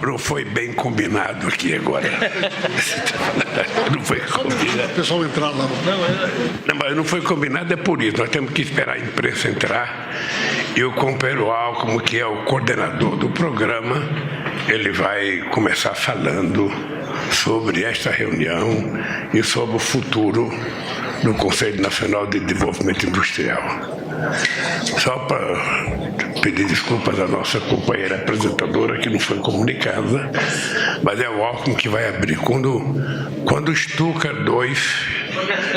não foi bem combinado aqui agora. Não foi combinado. O pessoal entrar lá. Não, mas não foi combinado, é por isso. Nós temos que esperar a imprensa entrar. E o companheiro Alckmin, que é o coordenador do programa, ele vai começar falando sobre esta reunião e sobre o futuro do Conselho Nacional de Desenvolvimento Industrial. Só para pedir desculpas à nossa companheira apresentadora, que não foi comunicada, mas é o Alckmin que vai abrir. Quando o Stucker 2,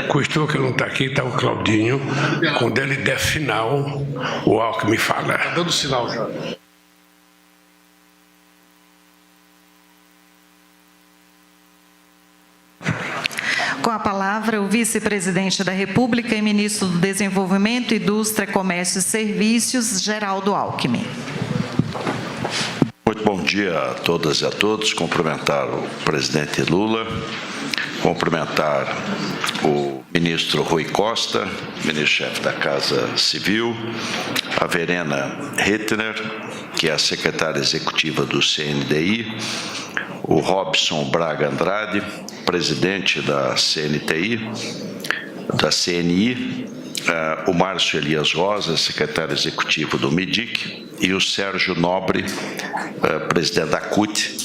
com o Stucker não está aqui, está o Claudinho, quando ele der sinal, o Alckmin fala. Está dando sinal já. Com a palavra, o vice-presidente da República e ministro do Desenvolvimento, Indústria, Comércio e Serviços, Geraldo Alckmin. Muito bom dia a todas e a todos. Cumprimentar o presidente Lula, cumprimentar o ministro Rui Costa, ministro-chefe da Casa Civil, a Verena Hittner, que é a secretária executiva do CNDI, o Robson Braga Andrade, presidente da CNTI, da CNI, o Márcio Elias Rosa, secretário executivo do MIDIC, e o Sérgio Nobre, presidente da CUT,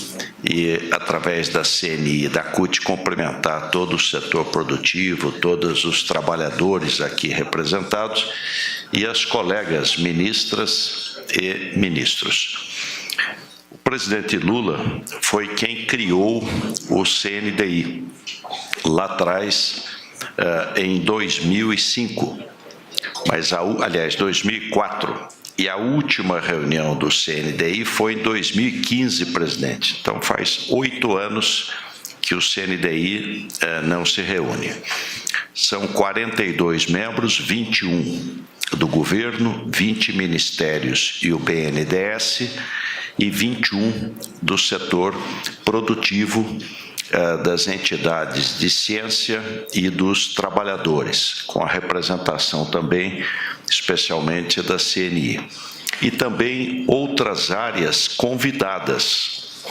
e através da CNI e da CUT cumprimentar todo o setor produtivo, todos os trabalhadores aqui representados e as colegas ministras e ministros. O presidente Lula foi quem criou o CNDI, lá atrás, em 2005, aliás, 2004, e a última reunião do CNDI foi em 2015, presidente. Então, faz 8 anos que o CNDI não se reúne. São 42 membros, 21 do governo, 20 ministérios e o BNDES, e 21 do setor produtivo, das entidades de ciência e dos trabalhadores, com a representação também, especialmente da CNI. E também outras áreas convidadas,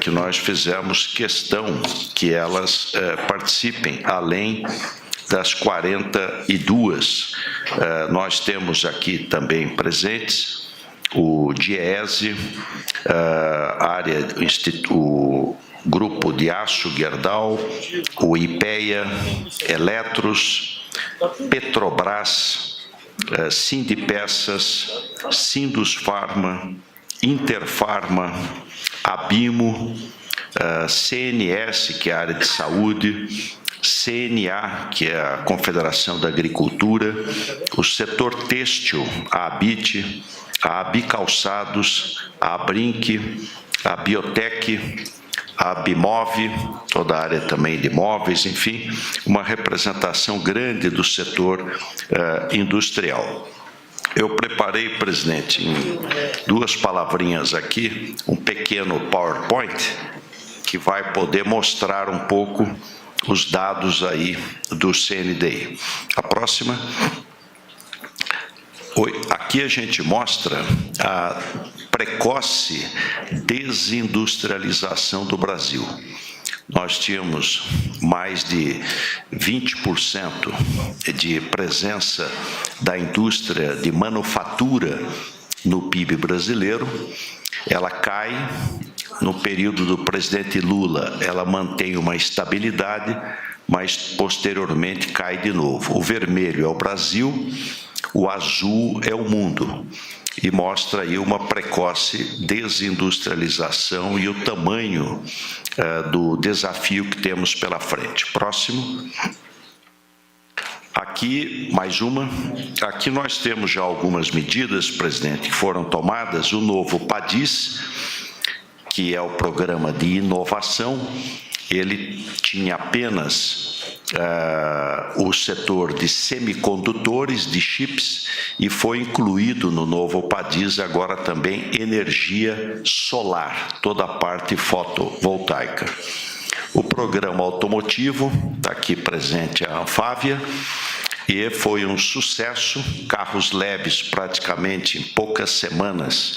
que nós fizemos questão que elas participem, além das 42. Nós temos aqui também presentes o DIEESE, o Grupo de Aço Gerdau, o IPEA, Eletros, Petrobras, Sindipeças, Sindusfarma, Interfarma, Abimo, CNS, que é a área de saúde, CNA, que é a Confederação da Agricultura, o setor têxtil, a ABIT, a Abicalçados, a Abrinq, a Biotec, a Bimov, toda a área também de imóveis, enfim, uma representação grande do setor industrial. Eu preparei, presidente, em 2 palavrinhas aqui, um pequeno PowerPoint que vai poder mostrar um pouco os dados aí do CNDI. A próxima. Aqui a gente mostra a precoce desindustrialização do Brasil. Nós tínhamos mais de 20% de presença da indústria de manufatura no PIB brasileiro. Ela cai. No período do presidente Lula, ela mantém uma estabilidade, mas posteriormente cai de novo. O vermelho é o Brasil, o azul é o mundo, e mostra aí uma precoce desindustrialização e o tamanho do desafio que temos pela frente. Próximo. Aqui, mais uma. Aqui nós temos já algumas medidas, presidente, que foram tomadas. O novo PADIS, que é o programa de inovação, ele tinha apenas o setor de semicondutores, de chips, e foi incluído no novo PADIS agora também energia solar, toda a parte fotovoltaica. O programa automotivo, está aqui presente a Anfávia, e foi um sucesso, carros leves praticamente em poucas semanas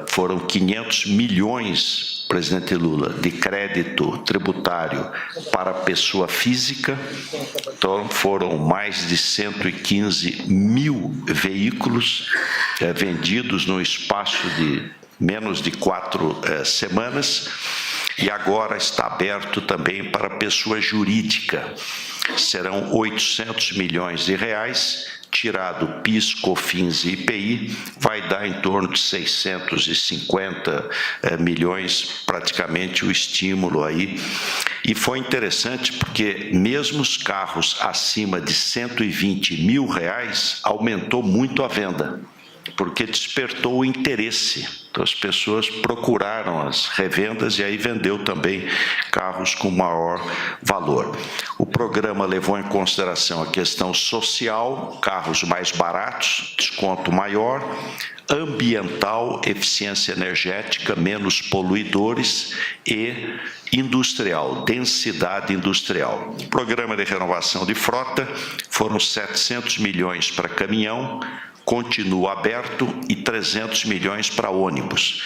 foram 500 milhões, presidente Lula, de crédito tributário para pessoa física. Então, foram mais de 115 mil veículos vendidos no espaço de menos de 4 semanas. E agora está aberto também para pessoa jurídica. Serão 800 milhões de reais, tirado PIS, COFINS e IPI, vai dar em torno de 650 milhões, praticamente o estímulo aí. E foi interessante porque mesmo os carros acima de 120 mil reais, aumentou muito a venda, porque despertou o interesse. Então, as pessoas procuraram as revendas e aí vendeu também carros com maior valor. O programa levou em consideração a questão social, carros mais baratos, desconto maior, ambiental, eficiência energética, menos poluidores e industrial, densidade industrial. O programa de renovação de frota foram 700 milhões para caminhão, continua aberto, e 300 milhões para ônibus.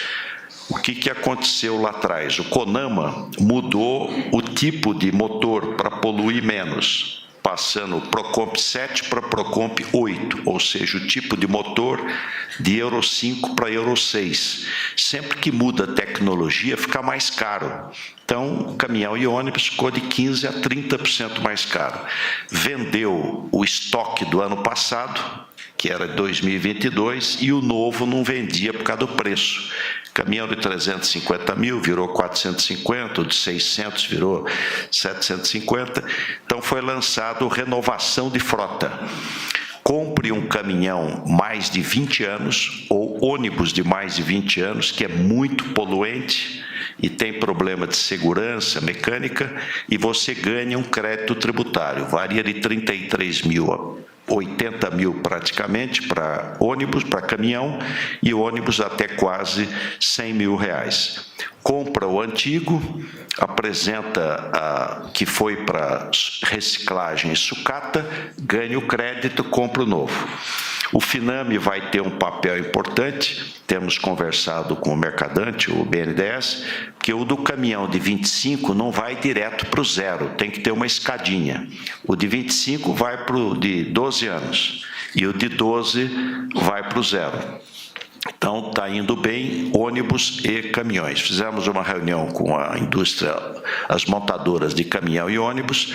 O que aconteceu lá atrás? O CONAMA mudou o tipo de motor para poluir menos, passando Procomp 7 para Procomp 8, ou seja, o tipo de motor de Euro 5 para Euro 6. Sempre que muda a tecnologia, fica mais caro. Então, caminhão e ônibus ficou de 15% a 30% mais caro. Vendeu o estoque do ano passado, que era de 2022, e o novo não vendia por causa do preço. Caminhão de 350 mil virou 450, o de 600 virou 750. Então, foi lançado renovação de frota. Compre um caminhão mais de 20 anos ou ônibus de mais de 20 anos, que é muito poluente e tem problema de segurança mecânica, e você ganha um crédito tributário. Varia de 33 mil a 80 mil praticamente para ônibus, para caminhão, e ônibus até quase 100 mil reais. Compra o antigo, apresenta que foi para reciclagem e sucata, ganha o crédito, compra o novo. O Finame vai ter um papel importante, temos conversado com o mercadante, o BNDES, que o do caminhão de 25 não vai direto para o zero, tem que ter uma escadinha. O de 25 vai para o de 12 anos, e o de 12 vai para o zero. Então, está indo bem ônibus e caminhões. Fizemos uma reunião com a indústria, as montadoras de caminhão e ônibus,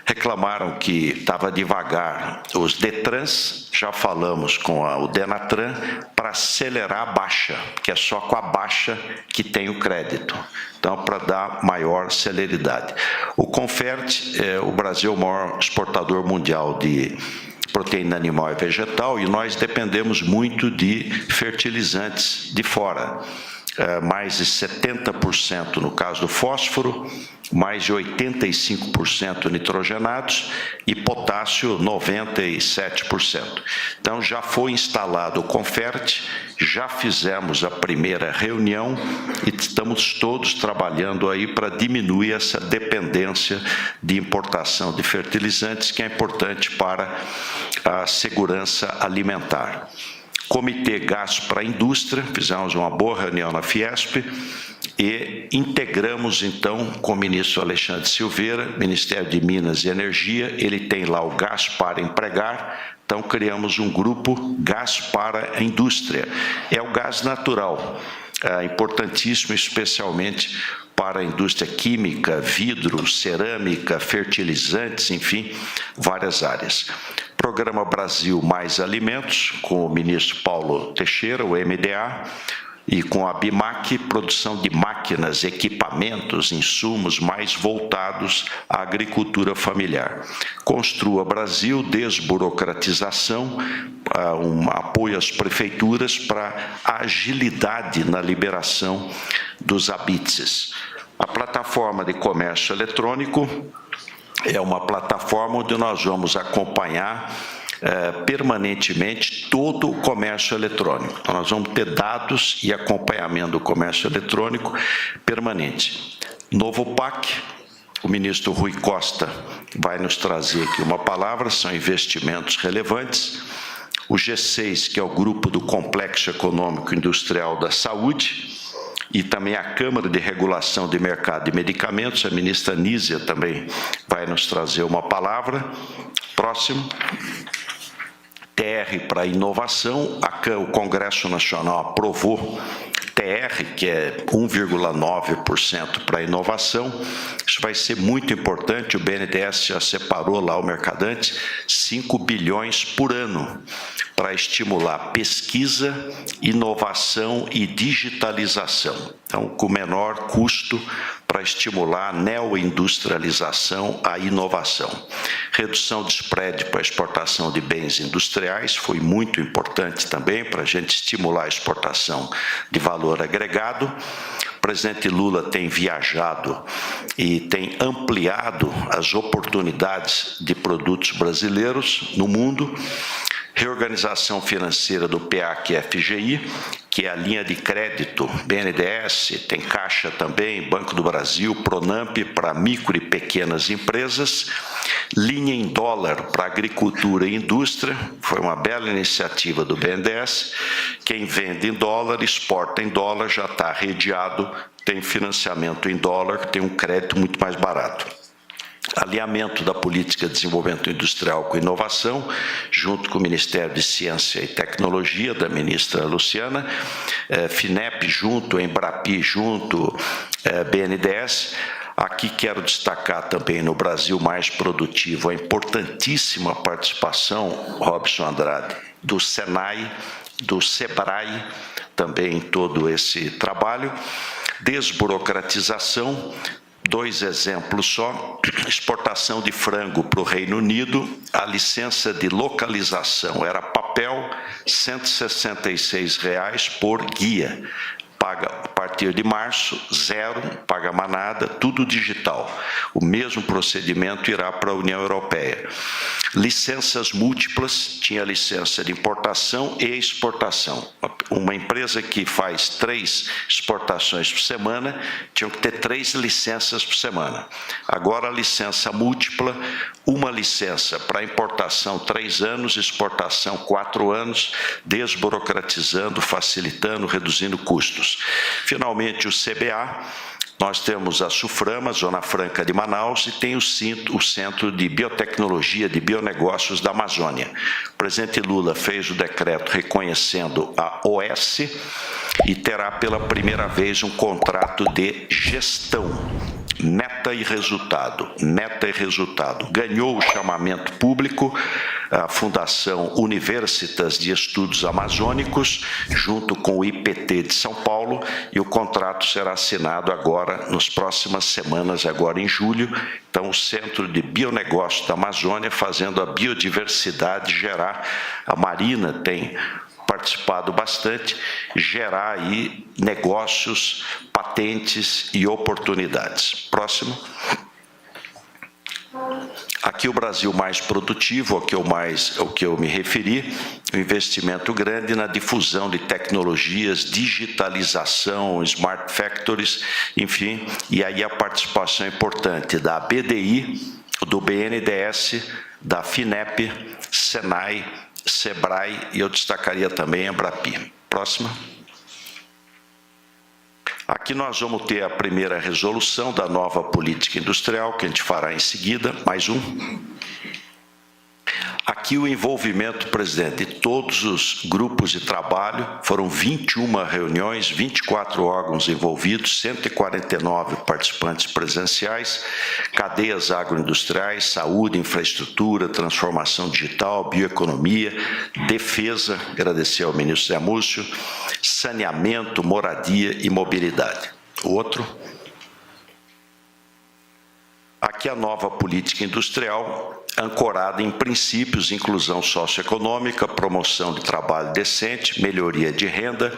reclamaram que estava devagar os Detrans, já falamos com o Denatran, para acelerar a baixa, que é só com a baixa que tem o crédito. Então, para dar maior celeridade. O Confert, o Brasil é o maior exportador mundial de proteína animal e vegetal, e nós dependemos muito de fertilizantes de fora. Mais de 70% no caso do fósforo, mais de 85% nitrogenados e potássio 97%. Então já foi instalado o Confert, já fizemos a primeira reunião e estamos todos trabalhando aí para diminuir essa dependência de importação de fertilizantes, que é importante para a segurança alimentar. Comitê Gás para a Indústria, fizemos uma boa reunião na Fiesp e integramos, então, com o ministro Alexandre Silveira, Ministério de Minas e Energia, ele tem lá o Gás para Empregar, então criamos um grupo Gás para a Indústria. É o gás natural, importantíssimo, especialmente para a indústria química, vidro, cerâmica, fertilizantes, enfim, várias áreas. Programa Brasil Mais Alimentos, com o ministro Paulo Teixeira, o MDA, e com a BIMAC, produção de máquinas, equipamentos, insumos mais voltados à agricultura familiar. Construa Brasil, desburocratização, um apoio às prefeituras para agilidade na liberação dos habits. A plataforma de comércio eletrônico é uma plataforma onde nós vamos acompanhar permanentemente todo o comércio eletrônico. Então, nós vamos ter dados e acompanhamento do comércio eletrônico permanente. Novo PAC, o ministro Rui Costa vai nos trazer aqui uma palavra, são investimentos relevantes. o G6, que é o grupo do Complexo Econômico Industrial da Saúde, e também a Câmara de Regulação de Mercado de Medicamentos. A ministra Nízia também vai nos trazer uma palavra. Próximo. TR para inovação. O Congresso Nacional aprovou TR, que é 1,9% para inovação. Isso vai ser muito importante. O BNDES já separou lá o Mercadante 5 bilhões por ano para estimular pesquisa, inovação e digitalização. Então, com menor custo para estimular a neoindustrialização, a inovação. Redução de spread para a exportação de bens industriais foi muito importante também para a gente estimular a exportação de valor agregado. O presidente Lula tem viajado e tem ampliado as oportunidades de produtos brasileiros no mundo. Reorganização financeira do PAC-FGI, que é a linha de crédito BNDES, tem Caixa também, Banco do Brasil, Pronamp para micro e pequenas empresas, linha em dólar para agricultura e indústria, foi uma bela iniciativa do BNDES. Quem vende em dólar, exporta em dólar, já está redeado, tem financiamento em dólar, tem um crédito muito mais barato. Alinhamento da política de desenvolvimento industrial com inovação, junto com o Ministério de Ciência e Tecnologia, da ministra Luciana, FINEP junto, Embrapi junto, BNDES. Aqui quero destacar também no Brasil Mais Produtivo a importantíssima participação, Robson Andrade, do Senai, do Sebrae, também em todo esse trabalho. Desburocratização. 2 exemplos só, exportação de frango para o Reino Unido, a licença de localização era papel, R$ 166 por guia. Paga a partir de março, 0, paga mais nada, tudo digital. O mesmo procedimento irá para a União Europeia. Licenças múltiplas, tinha licença de importação e exportação. Uma empresa que faz 3 exportações por semana, tinha que ter 3 licenças por semana. Agora a licença múltipla, uma licença para importação 3 anos, exportação 4 anos, desburocratizando, facilitando, reduzindo custos. Finalmente o CBA. Nós temos a SUFRAMA, Zona Franca de Manaus, e tem o Centro de Biotecnologia de Bionegócios da Amazônia. O presidente Lula fez o decreto reconhecendo a OS e terá pela primeira vez um contrato de gestão. Meta e resultado, meta e resultado. Ganhou o chamamento público a Fundação Universitas de Estudos Amazônicos, junto com o IPT de São Paulo, e o contrato será assinado agora, nas próximas semanas, agora em julho. Então, o Centro de Bionegócio da Amazônia, fazendo a biodiversidade gerar. A Marina tem participado bastante, gerar aí negócios, patentes e oportunidades. Próximo. Aqui o Brasil Mais Produtivo, o que eu me referi, um investimento grande na difusão de tecnologias, digitalização, smart factories, enfim, e aí a participação importante da BDI, do BNDES, da FINEP, Senai, Sebrae, e eu destacaria também a Embrapi. Próxima. Aqui nós vamos ter a primeira resolução da nova política industrial, que a gente fará em seguida, mais um. Aqui o envolvimento, presidente, de todos os grupos de trabalho, foram 21 reuniões, 24 órgãos envolvidos, 149 participantes presenciais, cadeias agroindustriais, saúde, infraestrutura, transformação digital, bioeconomia, defesa, agradecer ao ministro Zé Múcio, saneamento, moradia e mobilidade. O outro. Aqui a nova política industrial, ancorada em princípios de inclusão socioeconômica, promoção de trabalho decente, melhoria de renda,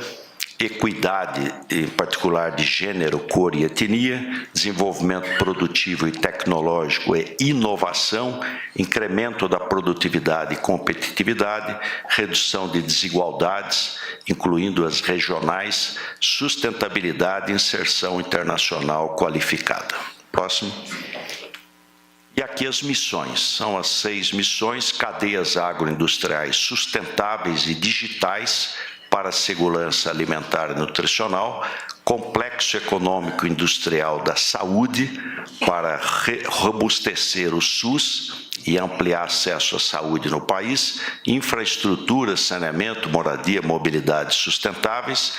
equidade, em particular de gênero, cor e etnia, desenvolvimento produtivo e tecnológico e inovação, incremento da produtividade e competitividade, redução de desigualdades, incluindo as regionais, sustentabilidade e inserção internacional qualificada. Próximo. E aqui as missões, são as 6 missões: cadeias agroindustriais sustentáveis e digitais para a segurança alimentar e nutricional, complexo econômico e industrial da saúde para robustecer o SUS e ampliar acesso à saúde no país, infraestrutura, saneamento, moradia, mobilidade sustentáveis,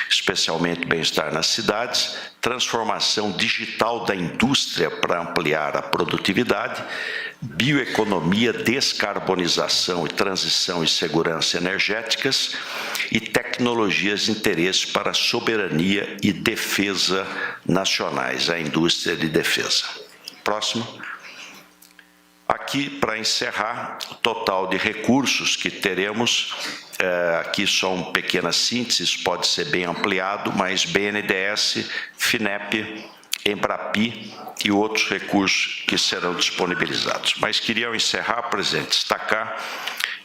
especialmente bem-estar nas cidades, transformação digital da indústria para ampliar a produtividade, bioeconomia, descarbonização e transição e segurança energéticas e tecnologias de interesse para a soberania e defesa nacionais, a indústria de defesa. Próximo. Aqui, para encerrar, o total de recursos que teremos, aqui são pequenas sínteses, pode ser bem ampliado, mas BNDES, FINEP, Embrapi e outros recursos que serão disponibilizados. Mas queria, ao encerrar, presidente, destacar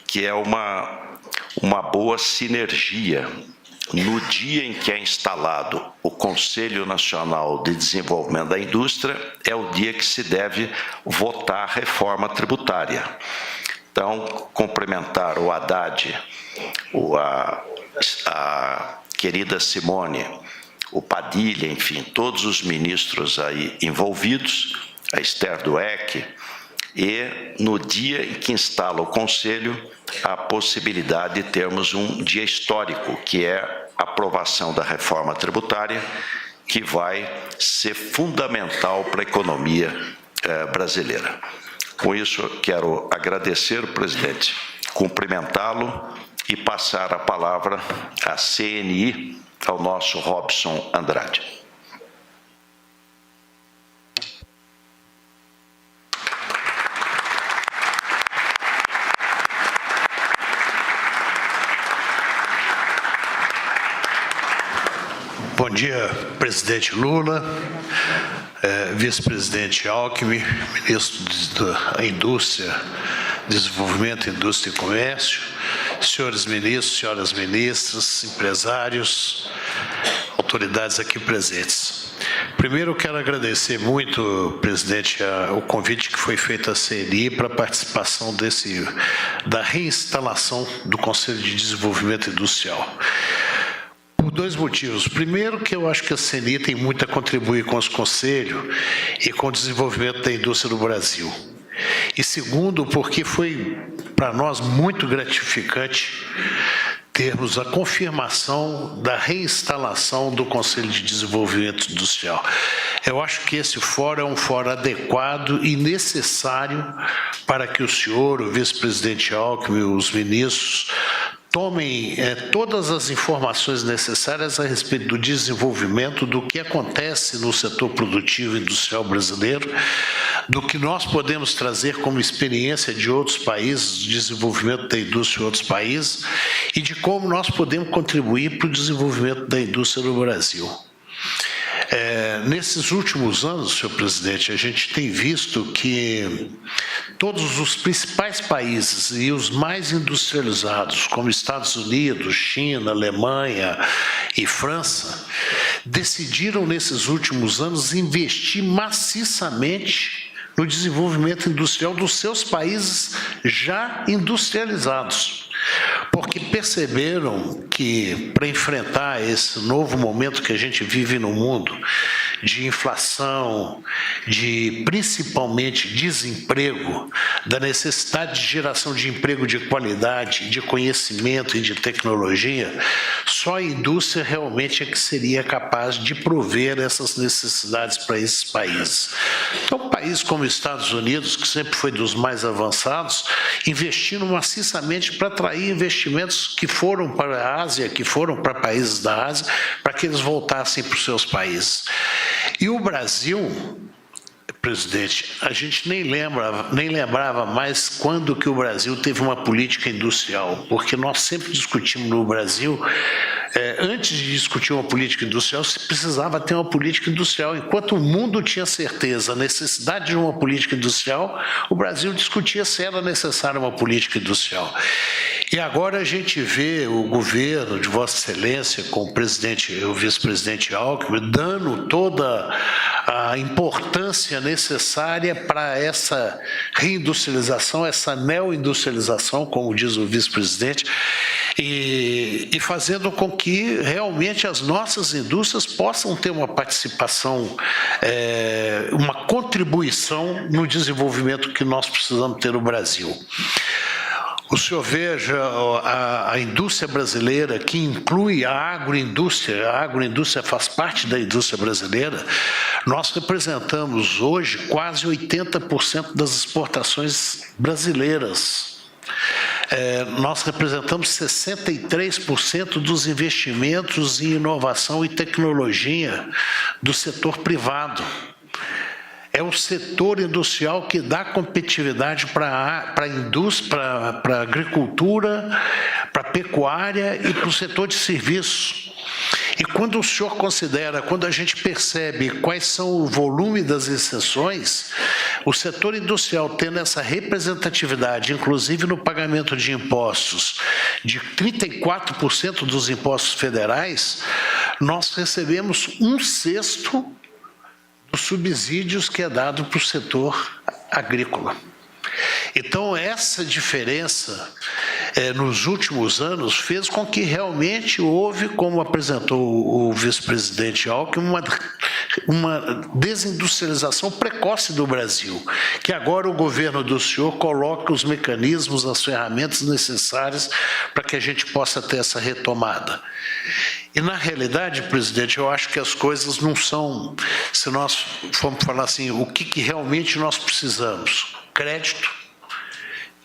que é uma boa sinergia. No dia em que é instalado o Conselho Nacional de Desenvolvimento da Indústria, é o dia que se deve votar a reforma tributária. Então, cumprimentar o Haddad, a querida Simone, o Padilha, enfim, todos os ministros aí envolvidos, a Esther Dweck, e no dia em que instala o Conselho, a possibilidade de termos um dia histórico, que é a aprovação da reforma tributária, que vai ser fundamental para a economia brasileira. Com isso, quero agradecer, presidente, cumprimentá-lo e passar a palavra à CNI, ao nosso Robson Andrade. Bom dia, presidente Lula, vice-presidente Alckmin, ministro da Indústria, Desenvolvimento, Indústria e Comércio, senhores ministros, senhoras ministras, empresários, autoridades aqui presentes. Primeiro, eu quero agradecer muito, presidente, o convite que foi feito à CNI para a participação da reinstalação do Conselho de Desenvolvimento Industrial. Por 2 motivos. Primeiro, que eu acho que a CNI tem muito a contribuir com os conselhos e com o desenvolvimento da indústria do Brasil. E segundo, porque foi para nós muito gratificante termos a confirmação da reinstalação do Conselho de Desenvolvimento Industrial. Eu acho que esse fórum é um fórum adequado e necessário para que o senhor, o vice-presidente Alckmin, os ministros, tomem todas as informações necessárias a respeito do desenvolvimento, do que acontece no setor produtivo e industrial brasileiro, do que nós podemos trazer como experiência de outros países, do desenvolvimento da indústria em outros países, e de como nós podemos contribuir para o desenvolvimento da indústria no Brasil. Nesses últimos anos, senhor presidente, a gente tem visto que todos os principais países e os mais industrializados, como Estados Unidos, China, Alemanha e França, decidiram nesses últimos anos investir maciçamente no desenvolvimento industrial dos seus países já industrializados. Porque perceberam que, para enfrentar esse novo momento que a gente vive no mundo, de inflação, de principalmente desemprego, da necessidade de geração de emprego de qualidade, de conhecimento e de tecnologia, só a indústria realmente é que seria capaz de prover essas necessidades para esses países. Então, um país como os Estados Unidos, que sempre foi dos mais avançados, investindo maciçamente para atrair investimentos que foram para a Ásia, que foram para países da Ásia, para que eles voltassem para os seus países. E o Brasil, presidente, a gente nem lembrava mais quando que o Brasil teve uma política industrial, porque nós sempre discutimos no Brasil, antes de discutir uma política industrial, se precisava ter uma política industrial. Enquanto o mundo tinha certeza da necessidade de uma política industrial, o Brasil discutia se era necessária uma política industrial. E agora a gente vê o governo de Vossa Excelência, com o vice-presidente Alckmin, dando toda a importância necessária para essa reindustrialização, essa neoindustrialização, como diz o vice-presidente, e fazendo com que realmente as nossas indústrias possam ter uma participação, uma contribuição no desenvolvimento que nós precisamos ter no Brasil. O senhor veja a indústria brasileira, que inclui a agroindústria faz parte da indústria brasileira, nós representamos hoje quase 80% das exportações brasileiras. Nós representamos 63% dos investimentos em inovação e tecnologia do setor privado. É o setor industrial que dá competitividade para a indústria, para a agricultura, para a pecuária e para o setor de serviços. E quando o senhor considera, quando a gente percebe quais são o volume das exceções, o setor industrial tendo essa representatividade, inclusive no pagamento de impostos, de 34% dos impostos federais, nós recebemos 1/6 dos subsídios que é dado para o setor agrícola. Então, essa diferença, nos últimos anos, fez com que realmente houve, como apresentou o vice-presidente Alckmin, uma desindustrialização precoce do Brasil, que agora o governo do senhor coloca os mecanismos, as ferramentas necessárias para que a gente possa ter essa retomada. E, na realidade, presidente, eu acho que as coisas não são, se nós formos falar assim, o que realmente nós precisamos? Crédito,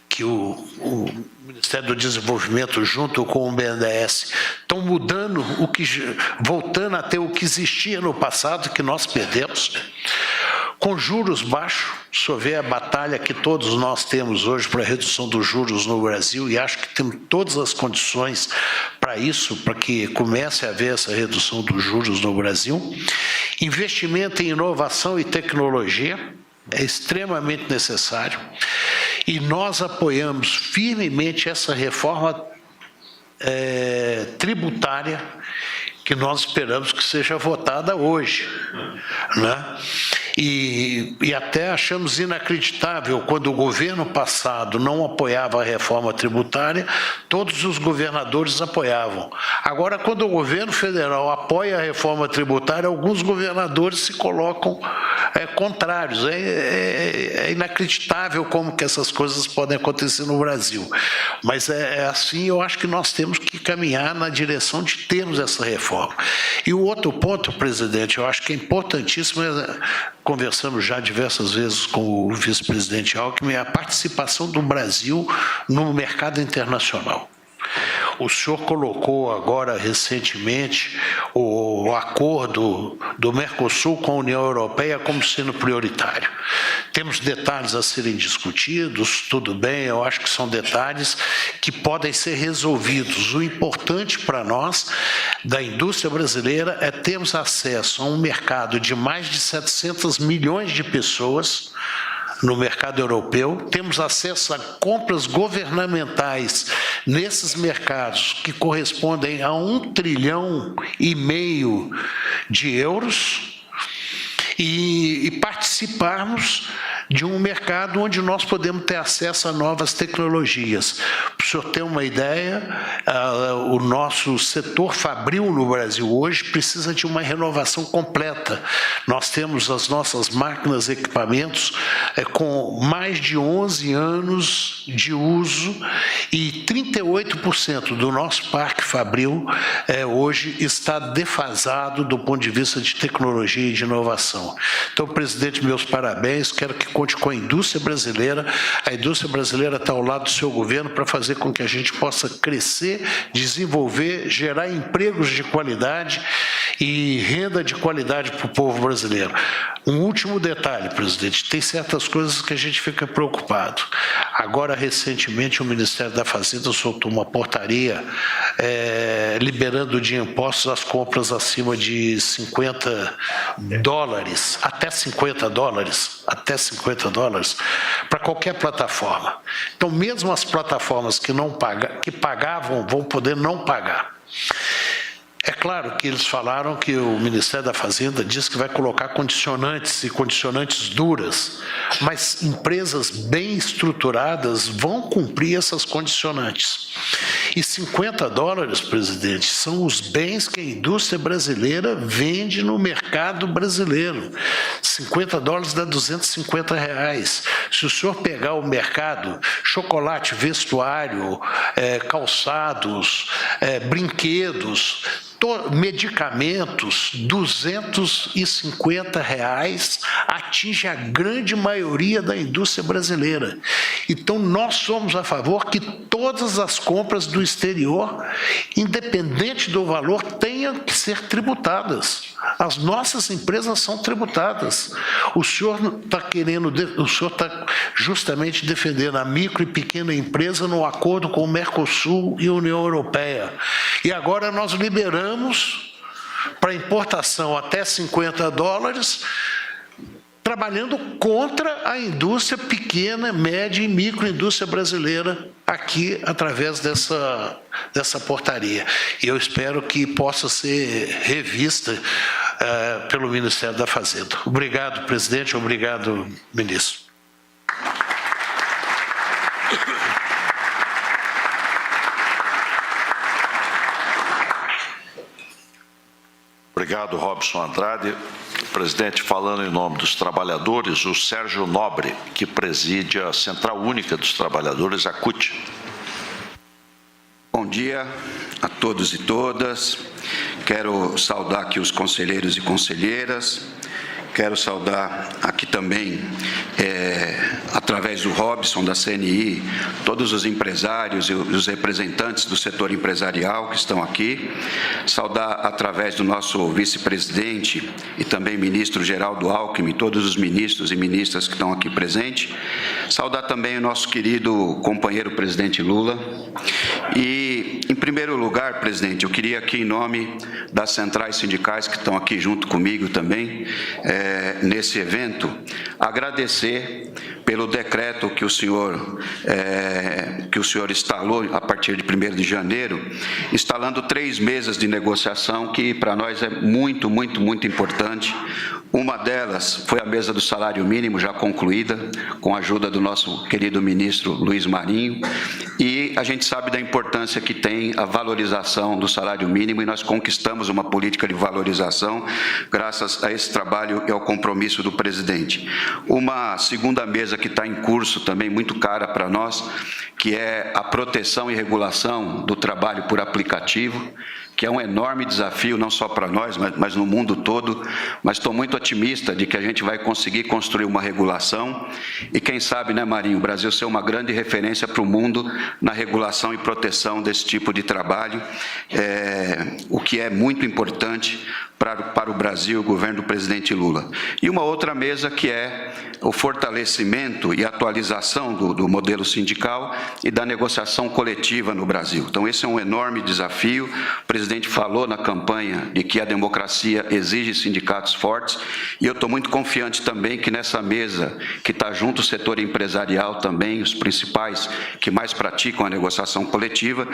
que o Ministério do Desenvolvimento, junto com o BNDES, estão mudando, voltando a ter o que existia no passado, que nós perdemos. Com juros baixos, o senhor vê a batalha que todos nós temos hoje para a redução dos juros no Brasil, e acho que temos todas as condições para isso, para que comece a haver essa redução dos juros no Brasil. Investimento em inovação e tecnologia é extremamente necessário, e nós apoiamos firmemente essa reforma tributária que nós esperamos que seja votada hoje, né? E até achamos inacreditável, quando o governo passado não apoiava a reforma tributária, todos os governadores apoiavam. Agora, quando o governo federal apoia a reforma tributária, alguns governadores se colocam contrários. É inacreditável como que essas coisas podem acontecer no Brasil. Mas assim, eu acho que nós temos que caminhar na direção de termos essa reforma. E o outro ponto, presidente, eu acho que é importantíssimo, conversamos já diversas vezes com o vice-presidente Alckmin, é a participação do Brasil no mercado internacional. O senhor colocou agora, recentemente, o acordo do Mercosul com a União Europeia como sendo prioritário. Temos detalhes a serem discutidos, tudo bem, eu acho que são detalhes que podem ser resolvidos. O importante para nós, da indústria brasileira, é termos acesso a um mercado de mais de 700 milhões de pessoas, no mercado europeu, temos acesso a compras governamentais nesses mercados que correspondem a 1,5 trilhão de euros e participarmos de um mercado onde nós podemos ter acesso a novas tecnologias. Para o senhor ter uma ideia, o nosso setor fabril no Brasil hoje precisa de uma renovação completa. Nós temos as nossas máquinas e equipamentos com mais de 11 anos de uso e 38% do nosso parque fabril hoje está defasado do ponto de vista de tecnologia e de inovação. Então, presidente, meus parabéns, quero que conte com a indústria brasileira está ao lado do seu governo para fazer com que a gente possa crescer, desenvolver, gerar empregos de qualidade e renda de qualidade para o povo brasileiro. Um último detalhe, presidente, tem certas coisas que a gente fica preocupado. Agora, recentemente, o Ministério da Fazenda soltou uma portaria liberando de impostos as compras acima de $50, até $50, para qualquer plataforma. Então, mesmo as plataformas que pagavam vão poder não pagar. É claro que eles falaram que o Ministério da Fazenda diz que vai colocar condicionantes e condicionantes duras, mas empresas bem estruturadas vão cumprir essas condicionantes. E $50, presidente, são os bens que a indústria brasileira vende no mercado brasileiro. $50 dá R$250. Se o senhor pegar o mercado, chocolate, vestuário, calçados, brinquedos, medicamentos, R$250 atinge a grande maioria da indústria brasileira. Então, nós somos a favor que todas as compras do exterior, independente do valor, tenham que ser tributadas. As nossas empresas são tributadas. O senhor está justamente defendendo a micro e pequena empresa no acordo com o Mercosul e a União Europeia. E agora nós liberamos para importação até $50, trabalhando contra a indústria pequena, média e microindústria brasileira aqui através dessa portaria. E eu espero que possa ser revista pelo Ministério da Fazenda. Obrigado, presidente. Obrigado, ministro. Obrigado, Robson Andrade. Presidente, falando em nome dos trabalhadores, o Sérgio Nobre, que preside a Central Única dos Trabalhadores, a CUT. Bom dia a todos e todas. Quero saudar aqui os conselheiros e conselheiras. Quero saudar aqui também, através do Robson, da CNI, todos os empresários e os representantes do setor empresarial que estão aqui. Saudar, através do nosso vice-presidente e também ministro Geraldo Alckmin, todos os ministros e ministras que estão aqui presentes. Saudar também o nosso querido companheiro presidente Lula. E, em primeiro lugar, presidente, eu queria aqui, em nome das centrais sindicais que estão aqui junto comigo também, nesse evento, agradecer pelo decreto que o senhor instalou a partir de 1º de janeiro, instalando 3 mesas de negociação que para nós é muito, muito, muito importante. Uma delas foi a mesa do salário mínimo, já concluída, com a ajuda do nosso querido ministro Luiz Marinho, e a gente sabe da importância que tem a valorização do salário mínimo, e nós conquistamos uma política de valorização graças a esse trabalho e ao compromisso do presidente. Uma segunda mesa que está em curso, também muito cara para nós, que é a proteção e regulação do trabalho por aplicativo, que é um enorme desafio, não só para nós, mas no mundo todo, mas estou muito otimista de que a gente vai conseguir construir uma regulação e quem sabe, né, Marinho, o Brasil ser uma grande referência para o mundo na regulação e proteção desse tipo de trabalho, o que é muito importante para o Brasil, o governo do presidente Lula. E uma outra mesa que é o fortalecimento e atualização do modelo sindical e da negociação coletiva no Brasil. Então, esse é um enorme desafio. O presidente falou na campanha de que a democracia exige sindicatos fortes, e eu estou muito confiante também que nessa mesa, que está junto o setor empresarial também, os principais que mais praticam a negociação coletiva,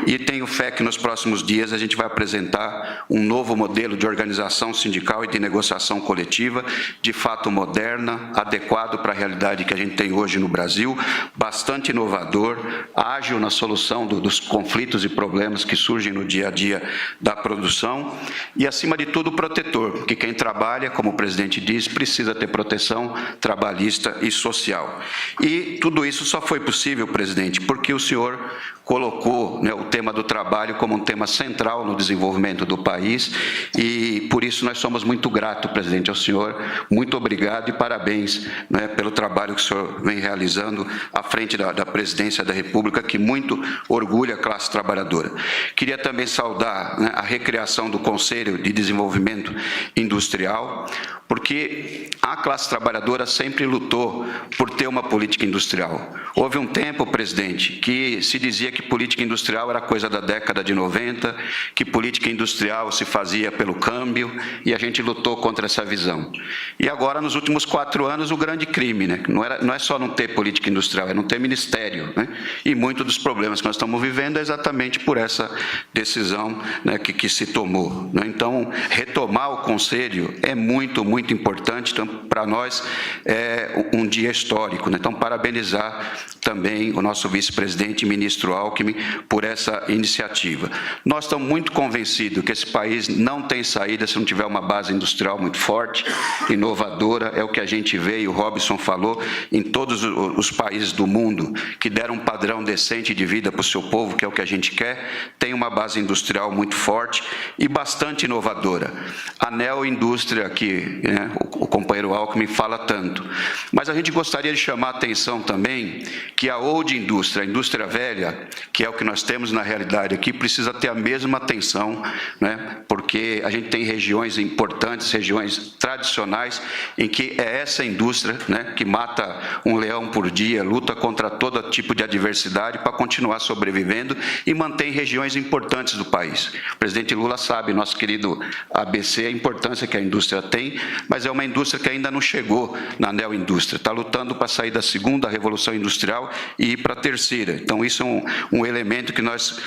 e tenho fé que nos próximos dias a gente vai apresentar um novo modelo de organização sindical e de negociação coletiva, de fato moderna, adequado para a realidade que a gente tem hoje no Brasil, bastante inovador, ágil na solução dos conflitos e problemas que surgem no dia a dia da produção e, acima de tudo, protetor, porque quem trabalha, como o presidente diz, precisa ter proteção trabalhista e social. E tudo isso só foi possível, presidente, porque o senhor colocou, né, o tema do trabalho como um tema central no desenvolvimento do país e, por isso, nós somos muito gratos, presidente, ao senhor. Muito obrigado e parabéns, né, pelo trabalho que o senhor vem realizando à frente da presidência da República, que muito orgulha a classe trabalhadora. Queria também saudar, né, a recriação do Conselho de Desenvolvimento Industrial, porque a classe trabalhadora sempre lutou por ter uma política industrial. Houve um tempo, presidente, que se dizia que política industrial era coisa da década de 90, que política industrial se fazia pelo câmbio, e a gente lutou contra essa visão. E agora, nos últimos 4 anos, o grande crime, né? Não é só não ter política industrial, é não ter ministério, né? E muito dos problemas que nós estamos vivendo é exatamente por essa decisão, né, que se tomou, né? Então, retomar o Conselho é muito importante. Então, para nós é um dia histórico, né? Então, parabenizar também o nosso vice-presidente, ministro Alckmin, por essa iniciativa. Nós estamos muito convencidos que esse país não tem saída se não tiver uma base industrial muito forte, inovadora, é o que a gente vê, e o Robson falou, em todos os países do mundo que deram um padrão decente de vida para o seu povo, que é o que a gente quer, tem uma base industrial muito forte e bastante inovadora. A neoindústria que, né, o companheiro Alckmin fala tanto. Mas a gente gostaria de chamar a atenção também que a old indústria, a indústria velha, que é o que nós temos na realidade aqui, precisa ter a mesma atenção, né, porque a gente tem regiões importantes, regiões tradicionais, em que é essa indústria, né, que mata um leão por dia, luta contra todo tipo de adversidade para continuar sobrevivendo e mantém regiões importantes do país. O presidente Lula sabe, nosso querido ABC, a importância que a indústria tem, mas é uma indústria que ainda não chegou na neoindústria, está lutando para sair da segunda revolução industrial e ir para a terceira. Então, isso é um elemento que nós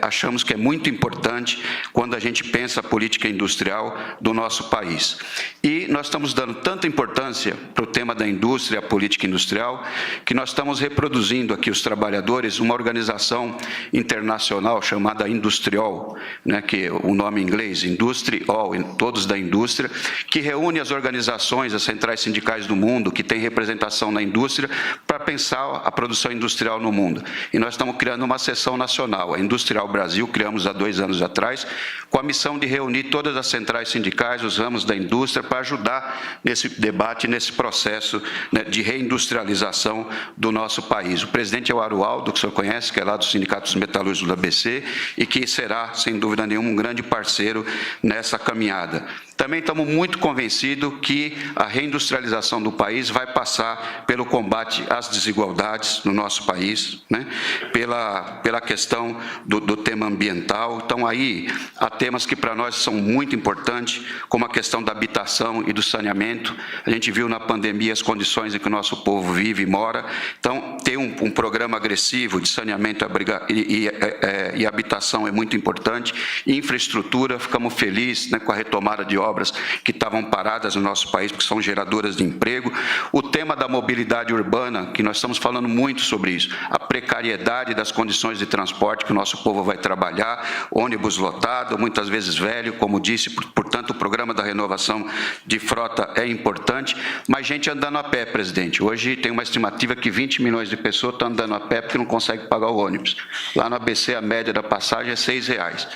achamos que é muito importante quando a gente pensa a política industrial do nosso país. E nós estamos dando tanta importância para o tema da indústria, a política industrial, que nós estamos reproduzindo aqui os trabalhadores, uma organização internacional chamada Industrial, né, que é o nome em inglês, Industrial, todos da indústria, que reúne as organizações, as centrais sindicais do mundo, que tem representação na indústria, para pensar a produção industrial no mundo. E nós estamos criando uma seção nacional, a Industrial Brasil, criamos há 2 anos atrás, com a missão de reunir todas as centrais sindicais, os ramos da indústria, para ajudar nesse debate, nesse processo, né, de reindustrialização do nosso país. O presidente é o Arualdo, que o senhor conhece, que é lá do Sindicato dos Metalúrgicos do ABC, e que será, sem dúvida nenhuma, um grande parceiro nessa caminhada. Também estamos muito convencidos que a reindustrialização do país vai passar pelo combate às desigualdades no nosso país, né? pela questão do tema ambiental. Então, aí, há temas que para nós são muito importantes, como a questão da habitação e do saneamento. A gente viu na pandemia as condições em que o nosso povo vive e mora. Então, ter um programa agressivo de saneamento e habitação é muito importante. Infraestrutura, ficamos felizes, né, com a retomada de obras que estavam paradas no nosso país, porque são geradoras de emprego. O tema da mobilidade urbana, que nós estamos falando muito sobre isso, a precariedade das condições de transporte que o nosso povo vai trabalhar, ônibus lotado, muitas vezes velho, como disse, portanto, o programa da renovação de frota é importante, mas gente andando a pé, presidente. Hoje tem uma estimativa que 20 milhões de pessoas estão andando a pé porque não conseguem pagar o ônibus. Lá no ABC, a média da passagem é R$6.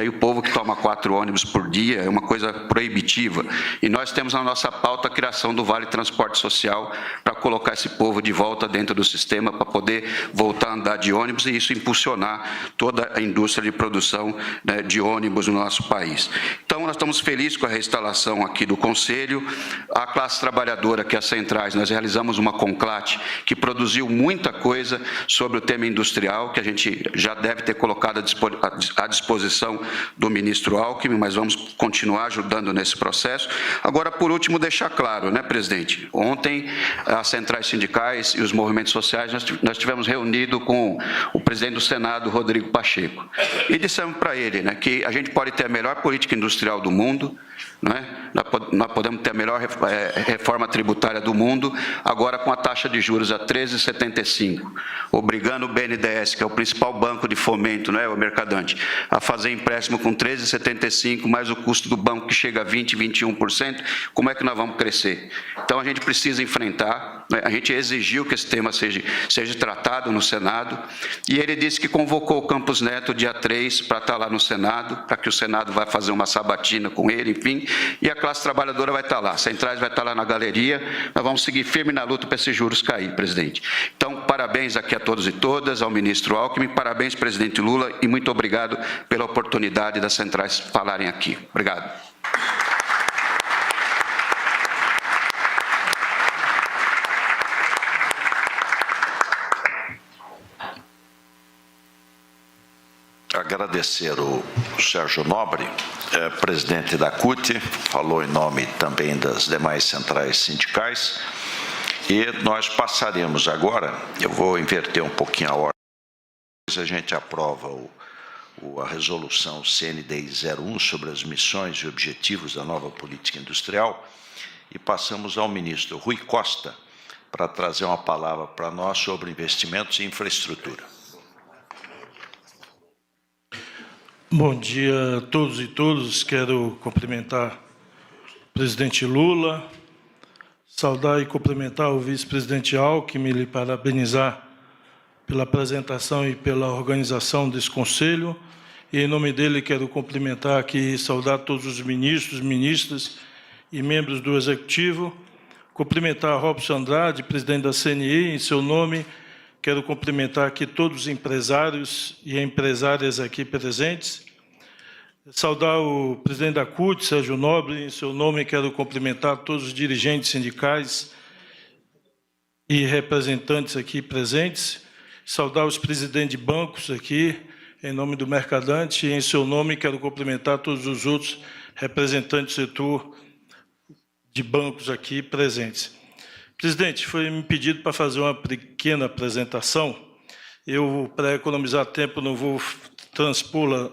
E o povo que toma 4 ônibus por dia é uma coisa proibitiva. E nós temos na nossa pauta a criação do Vale Transporte Social para colocar esse povo de volta dentro do sistema, para poder voltar a andar de ônibus e isso impulsionar toda a indústria de produção, né, de ônibus no nosso país. Então, nós estamos felizes com a reinstalação aqui do Conselho. A classe trabalhadora, que é as centrais, nós realizamos uma conclate que produziu muita coisa sobre o tema industrial, que a gente já deve ter colocado à disposição do ministro Alckmin, mas vamos continuar ajudando nesse processo. Agora, por último, deixar claro, né, presidente? Ontem, as centrais sindicais e os movimentos sociais, nós tivemos reunido com o presidente do Senado, Rodrigo Pacheco, e dissemos para ele, né, que a gente pode ter a melhor política industrial do mundo, né? Nós podemos ter a melhor reforma tributária do mundo, agora com a taxa de juros a 13,75, obrigando o BNDES, que é o principal banco de fomento, né, o mercadante, a fazer empréstimo com 13,75, mais o custo do banco que chega a 20%, 21%, como é que nós vamos crescer? Então, a gente precisa enfrentar, né? A gente exigiu que esse tema seja tratado no Senado, e ele disse que convocou o Campos Neto dia 3 para estar lá no Senado, para que o Senado vai fazer uma sabatina com ele, enfim, e a classe trabalhadora vai estar lá, a Centrais vai estar lá na galeria, nós vamos seguir firme na luta para esses juros cair, presidente. Então, parabéns aqui a todos e todas, ao ministro Alckmin, parabéns, presidente Lula, e muito obrigado pela oportunidade das centrais falarem aqui. Obrigado. agradecer o Sérgio Nobre, presidente da CUT, falou em nome também das demais centrais sindicais, e nós passaremos agora, eu vou inverter um pouquinho a ordem, depois a gente aprova a resolução CNDI 01 sobre as missões e objetivos da nova política industrial, e passamos ao ministro Rui Costa para trazer uma palavra para nós sobre investimentos e infraestrutura. Bom dia a todos e todas. Quero cumprimentar o presidente Lula, saudar e cumprimentar o vice-presidente Alckmin e parabenizar pela apresentação e pela organização desse conselho. E, em nome dele, quero cumprimentar aqui e saudar todos os ministros, ministras e membros do Executivo. Cumprimentar Robson Andrade, presidente da CNI, em seu nome. Quero cumprimentar aqui todos os empresários e empresárias aqui presentes. Saudar o presidente da CUT, Sérgio Nobre, em seu nome. Quero cumprimentar todos os dirigentes sindicais e representantes aqui presentes. Saudar os presidentes de bancos aqui, em nome do Mercadante, e em seu nome quero cumprimentar todos os outros representantes do setor de bancos aqui presentes. Presidente, foi me pedido para fazer uma pequena apresentação. Eu, para economizar tempo, não vou transpô-la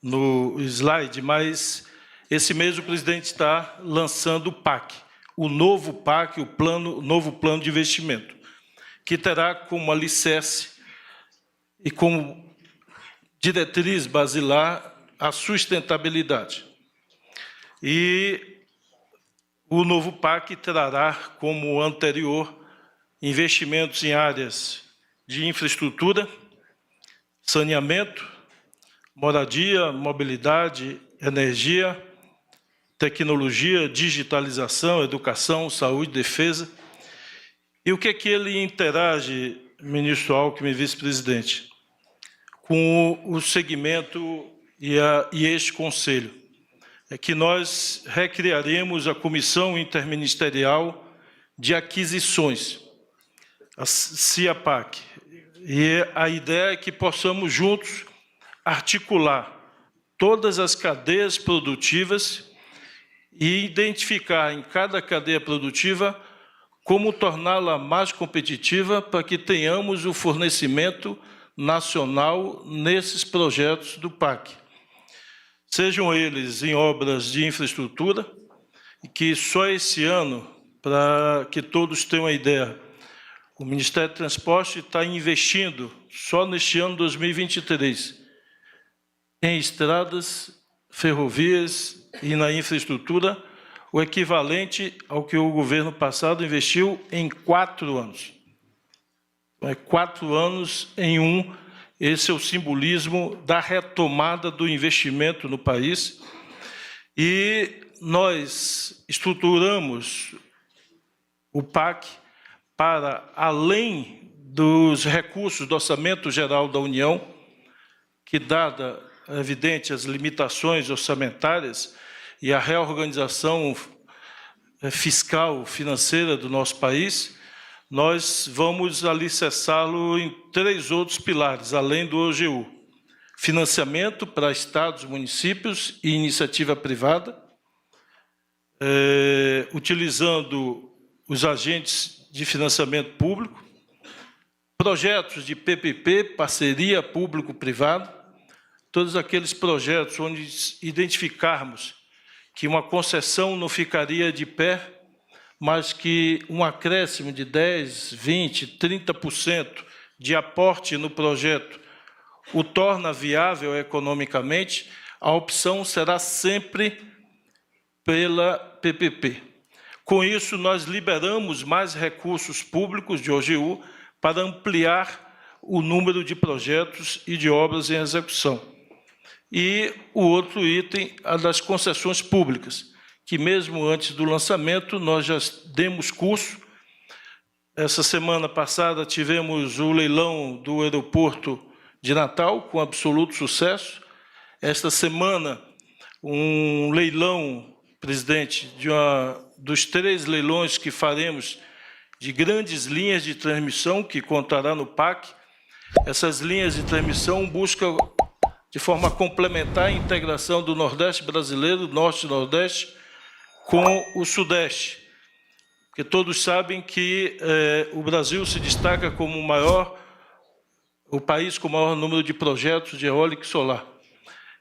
no slide, mas esse mês o presidente está lançando o PAC, o novo PAC, o novo plano de investimento, que terá como alicerce e como diretriz basilar a sustentabilidade. E o novo PAC trará, como o anterior, investimentos em áreas de infraestrutura, saneamento, moradia, mobilidade, energia, tecnologia, digitalização, educação, saúde, defesa. E o que é que ele interage, ministro Alckmin, vice-presidente, com o segmento e este conselho? É que nós recriaremos a Comissão Interministerial de Aquisições, a CIAPAC. E a ideia é que possamos juntos articular todas as cadeias produtivas e identificar em cada cadeia produtiva como torná-la mais competitiva para que tenhamos o fornecimento nacional nesses projetos do PAC. Sejam eles em obras de infraestrutura, que só esse ano, para que todos tenham uma ideia, o Ministério do Transporte está investindo, só neste ano 2023, em estradas, ferrovias e na infraestrutura, o equivalente ao que o governo passado investiu em 4 anos. Então, 4 anos em um. Esse é o simbolismo da retomada do investimento no país. E nós estruturamos o PAC para, além dos recursos do Orçamento Geral da União, que, dada, evidente, as limitações orçamentárias e a reorganização fiscal, financeira do nosso país, nós vamos alicerçá-lo em 3 outros pilares, além do OGU. Financiamento para estados, municípios e iniciativa privada, utilizando os agentes de financiamento público, projetos de PPP, parceria público-privada, todos aqueles projetos onde identificarmos que uma concessão não ficaria de pé, mas que um acréscimo de 10%, 20%, 30% de aporte no projeto o torna viável economicamente, a opção será sempre pela PPP. Com isso, nós liberamos mais recursos públicos de OGU para ampliar o número de projetos e de obras em execução. E o outro item, a das concessões públicas, que mesmo antes do lançamento, nós já demos curso. Essa semana passada tivemos o leilão do aeroporto de Natal, com absoluto sucesso. Esta semana, um leilão, presidente, dos 3 leilões que faremos de grandes linhas de transmissão, que contará no PAC. Essas linhas de transmissão buscam de forma a complementar a integração do Nordeste brasileiro, Norte e Nordeste, com o Sudeste. Porque todos sabem que o Brasil se destaca como o país com o maior número de projetos de eólica e solar.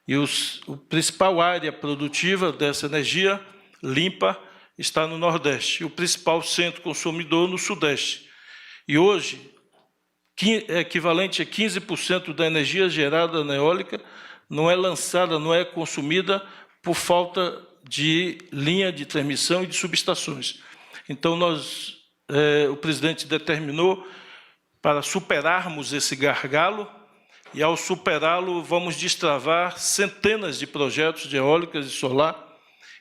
E a principal área produtiva dessa energia limpa está no Nordeste, e o principal centro consumidor no Sudeste. E hoje, é equivalente a 15% da energia gerada na eólica não é lançada, não é consumida por falta de linha de transmissão e de subestações. Então, o presidente determinou para superarmos esse gargalo, e ao superá-lo vamos destravar centenas de projetos de eólicas e solar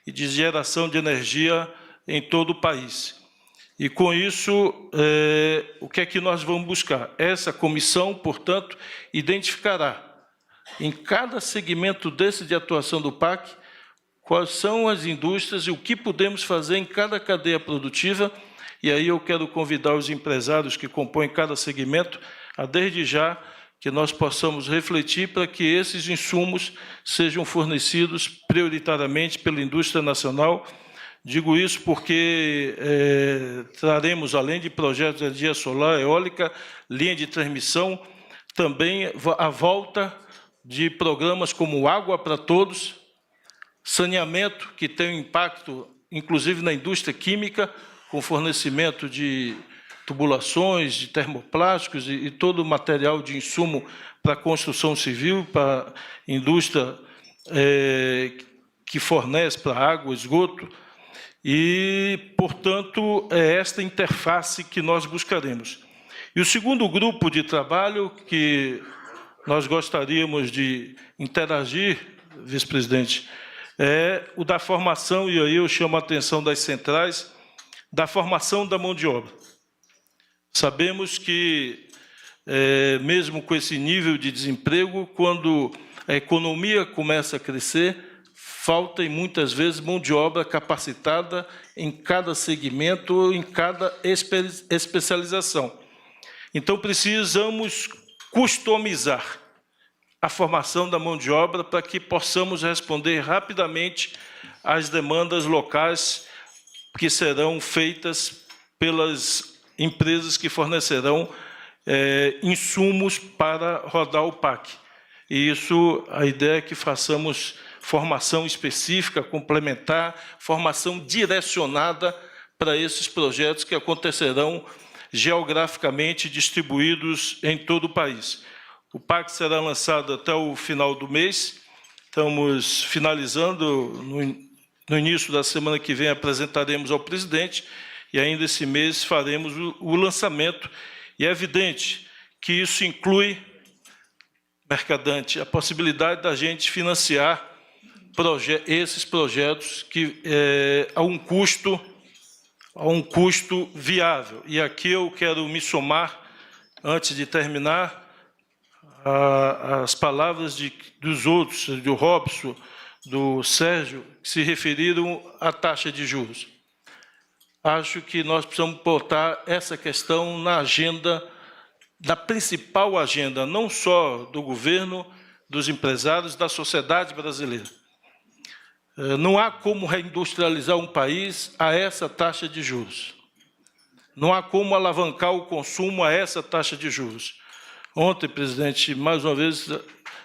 e de geração de energia em todo o país. E com isso, o que é que nós vamos buscar? Essa comissão, portanto, identificará em cada segmento desse de atuação do PAC quais são as indústrias e o que podemos fazer em cada cadeia produtiva. E aí eu quero convidar os empresários que compõem cada segmento a, desde já, que nós possamos refletir para que esses insumos sejam fornecidos prioritariamente pela indústria nacional. Digo isso porque traremos, além de projetos de energia solar, eólica, linha de transmissão, também a volta de programas como Água para Todos, saneamento, que tem um impacto, inclusive, na indústria química, com fornecimento de tubulações, de termoplásticos e todo o material de insumo para a construção civil, para a indústria que fornece para água, esgoto. E, portanto, é esta interface que nós buscaremos. E o segundo grupo de trabalho que nós gostaríamos de interagir, vice-presidente, é o da formação, e aí eu chamo a atenção das centrais, da formação da mão de obra. Sabemos que, mesmo com esse nível de desemprego, quando a economia começa a crescer, falta, e muitas vezes, mão de obra capacitada em cada segmento, em cada especialização. Então, precisamos customizar a formação da mão de obra para que possamos responder rapidamente às demandas locais que serão feitas pelas empresas que fornecerão insumos para rodar o PAC. E isso, a ideia é que façamos formação específica, complementar, formação direcionada para esses projetos que acontecerão geograficamente distribuídos em todo o país. O PAC será lançado até o final do mês, estamos finalizando, no início da semana que vem apresentaremos ao presidente, e ainda esse mês faremos o lançamento, e é evidente que isso inclui, Mercadante, a possibilidade da gente financiar esses projetos que a um custo viável. E aqui eu quero me somar, antes de terminar, as palavras dos outros, do Robson, do Sérgio, que se referiram à taxa de juros. Acho que nós precisamos botar essa questão na agenda, da principal agenda, não só do governo, dos empresários, da sociedade brasileira. Não há como reindustrializar um país a essa taxa de juros. Não há como alavancar o consumo a essa taxa de juros. Ontem, presidente, mais uma vez,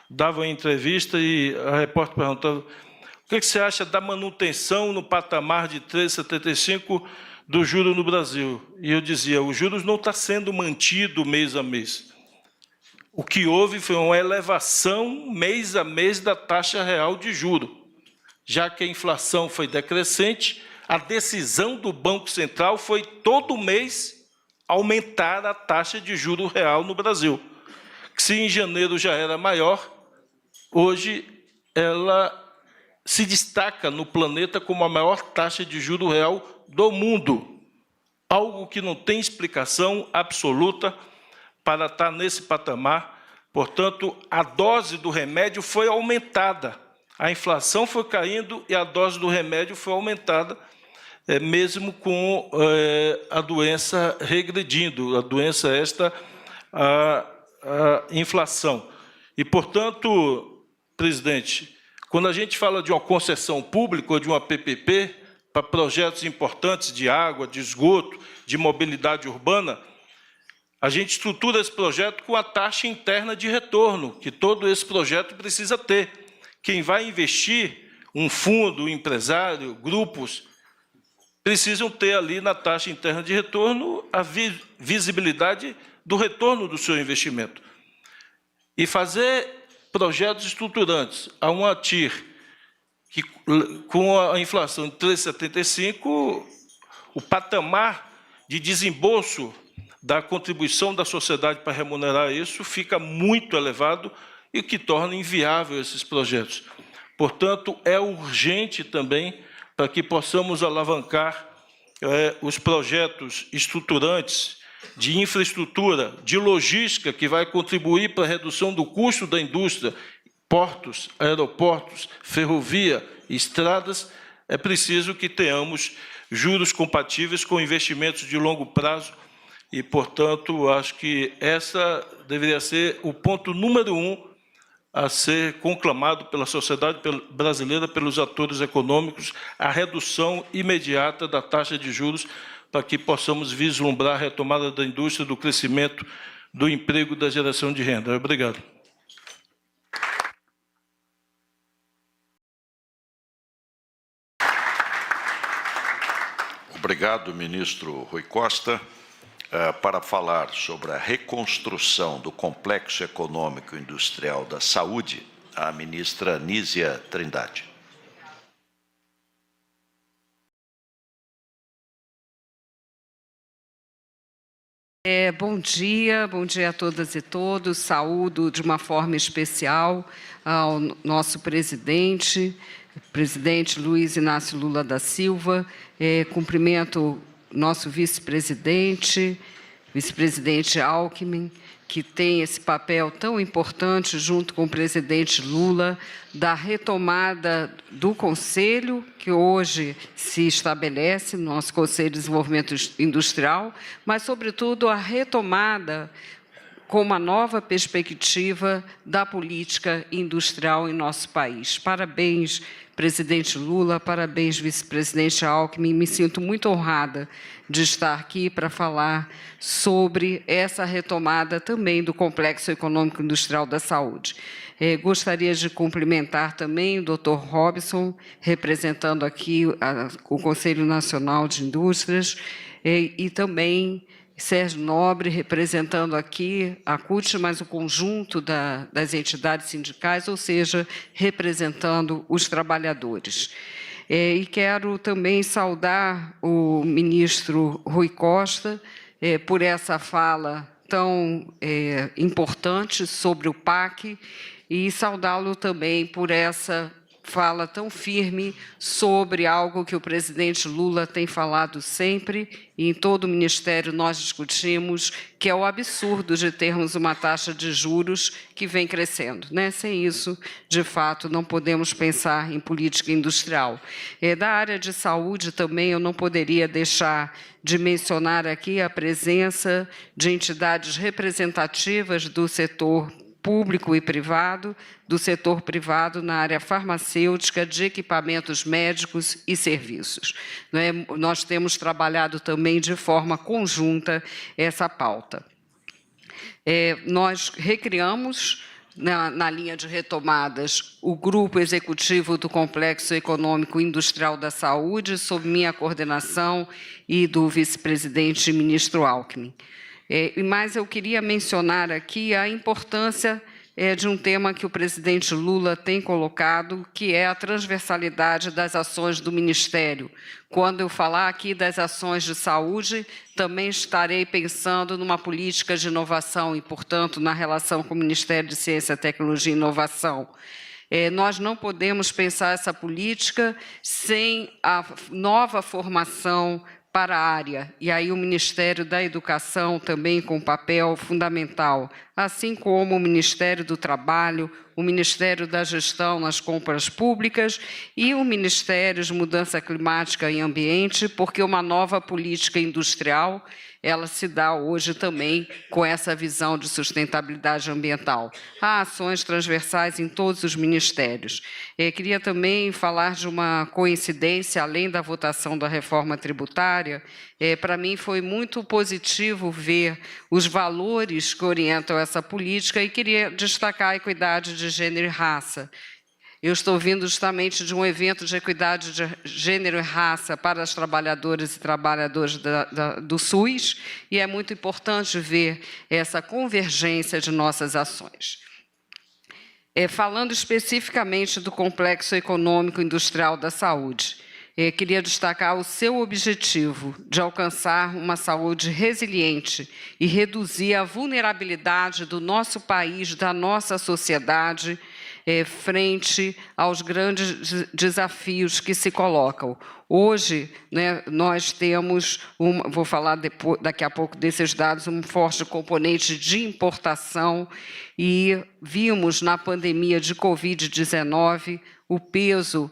dava uma entrevista e a repórter perguntava: o que você acha da manutenção no patamar de 3,75 do juro no Brasil? E eu dizia: os juros não está sendo mantido mês a mês. O que houve foi uma elevação mês a mês da taxa real de juro. Já que a inflação foi decrescente, a decisão do Banco Central foi todo mês aumentar a taxa de juro real no Brasil. Que se em janeiro já era maior, hoje ela se destaca no planeta como a maior taxa de juro real do mundo. Algo que não tem explicação absoluta para estar nesse patamar. Portanto, a dose do remédio foi aumentada. A inflação foi caindo e a dose do remédio foi aumentada, mesmo com a doença regredindo, a doença a inflação. E, portanto, presidente, quando a gente fala de uma concessão pública ou de uma PPP para projetos importantes de água, de esgoto, de mobilidade urbana, a gente estrutura esse projeto com a taxa interna de retorno, que todo esse projeto precisa ter. Quem vai investir, um fundo, um empresário, grupos, precisam ter ali na taxa interna de retorno a visibilidade do retorno do seu investimento. E fazer projetos estruturantes a uma TIR, que com a inflação de 3,75, o patamar de desembolso da contribuição da sociedade para remunerar isso fica muito elevado e que torna inviável esses projetos. Portanto, é urgente também para que possamos alavancar os projetos estruturantes de infraestrutura, de logística, que vai contribuir para a redução do custo da indústria, portos, aeroportos, ferrovia, estradas. É preciso que tenhamos juros compatíveis com investimentos de longo prazo e, portanto, acho que essa deveria ser o ponto número 1 a ser conclamado pela sociedade brasileira, pelos atores econômicos, a redução imediata da taxa de juros, para que possamos vislumbrar a retomada da indústria, do crescimento, do emprego e da geração de renda. Obrigado. Obrigado, ministro Rui Costa. Para falar sobre a reconstrução do Complexo Econômico Industrial da Saúde, a ministra Nízia Trindade. Bom dia a todas e todos. Saúdo de uma forma especial ao nosso presidente Luiz Inácio Lula da Silva. Cumprimento nosso vice-presidente Alckmin, que tem esse papel tão importante, junto com o presidente Lula, da retomada do Conselho, que hoje se estabelece no nosso Conselho de Desenvolvimento Industrial, mas, sobretudo, a retomada com uma nova perspectiva da política industrial em nosso país. Parabéns, presidente Lula, parabéns, vice-presidente Alckmin. Me sinto muito honrada de estar aqui para falar sobre essa retomada também do Complexo Econômico Industrial da Saúde. Gostaria de cumprimentar também o Dr. Robson, representando aqui o Conselho Nacional de Indústrias, e também Sérgio Nobre, representando aqui a CUT, mas o conjunto das entidades sindicais, ou seja, representando os trabalhadores. E quero também saudar o ministro Rui Costa por essa fala tão importante sobre o PAC e saudá-lo também por essa fala tão firme sobre algo que o presidente Lula tem falado sempre, e em todo o Ministério nós discutimos, que é o absurdo de termos uma taxa de juros que vem crescendo, né? Sem isso, de fato, não podemos pensar em política industrial. Da área de saúde também eu não poderia deixar de mencionar aqui a presença de entidades representativas do setor público e privado, do setor privado na área farmacêutica, de equipamentos médicos e serviços. Nós temos trabalhado também de forma conjunta essa pauta. Nós recriamos, na linha de retomadas, o Grupo Executivo do Complexo Econômico Industrial da Saúde, sob minha coordenação e do vice-presidente ministro Alckmin. Mas eu queria mencionar aqui a importância de um tema que o presidente Lula tem colocado, que é a transversalidade das ações do Ministério. Quando eu falar aqui das ações de saúde, também estarei pensando numa política de inovação e, portanto, na relação com o Ministério de Ciência, Tecnologia e Inovação. Nós não podemos pensar essa política sem a nova formação para a área, e aí o Ministério da Educação também com papel fundamental, assim como o Ministério do Trabalho, o Ministério da Gestão nas Compras Públicas e o Ministério de Mudança Climática e Ambiente, porque uma nova política industrial ela se dá hoje também com essa visão de sustentabilidade ambiental. Há ações transversais em todos os ministérios. Queria também falar de uma coincidência, além da votação da reforma tributária. Para mim foi muito positivo ver os valores que orientam essa política e queria destacar a equidade de gênero e raça. Eu estou vindo justamente de um evento de equidade de gênero e raça para as trabalhadoras e trabalhadores do SUS, e é muito importante ver essa convergência de nossas ações. Falando especificamente do Complexo Econômico Industrial da Saúde, queria destacar o seu objetivo de alcançar uma saúde resiliente e reduzir a vulnerabilidade do nosso país, da nossa sociedade, frente aos grandes desafios que se colocam. Hoje, nós temos, vou falar daqui a pouco desses dados, um forte componente de importação e vimos na pandemia de Covid-19 o peso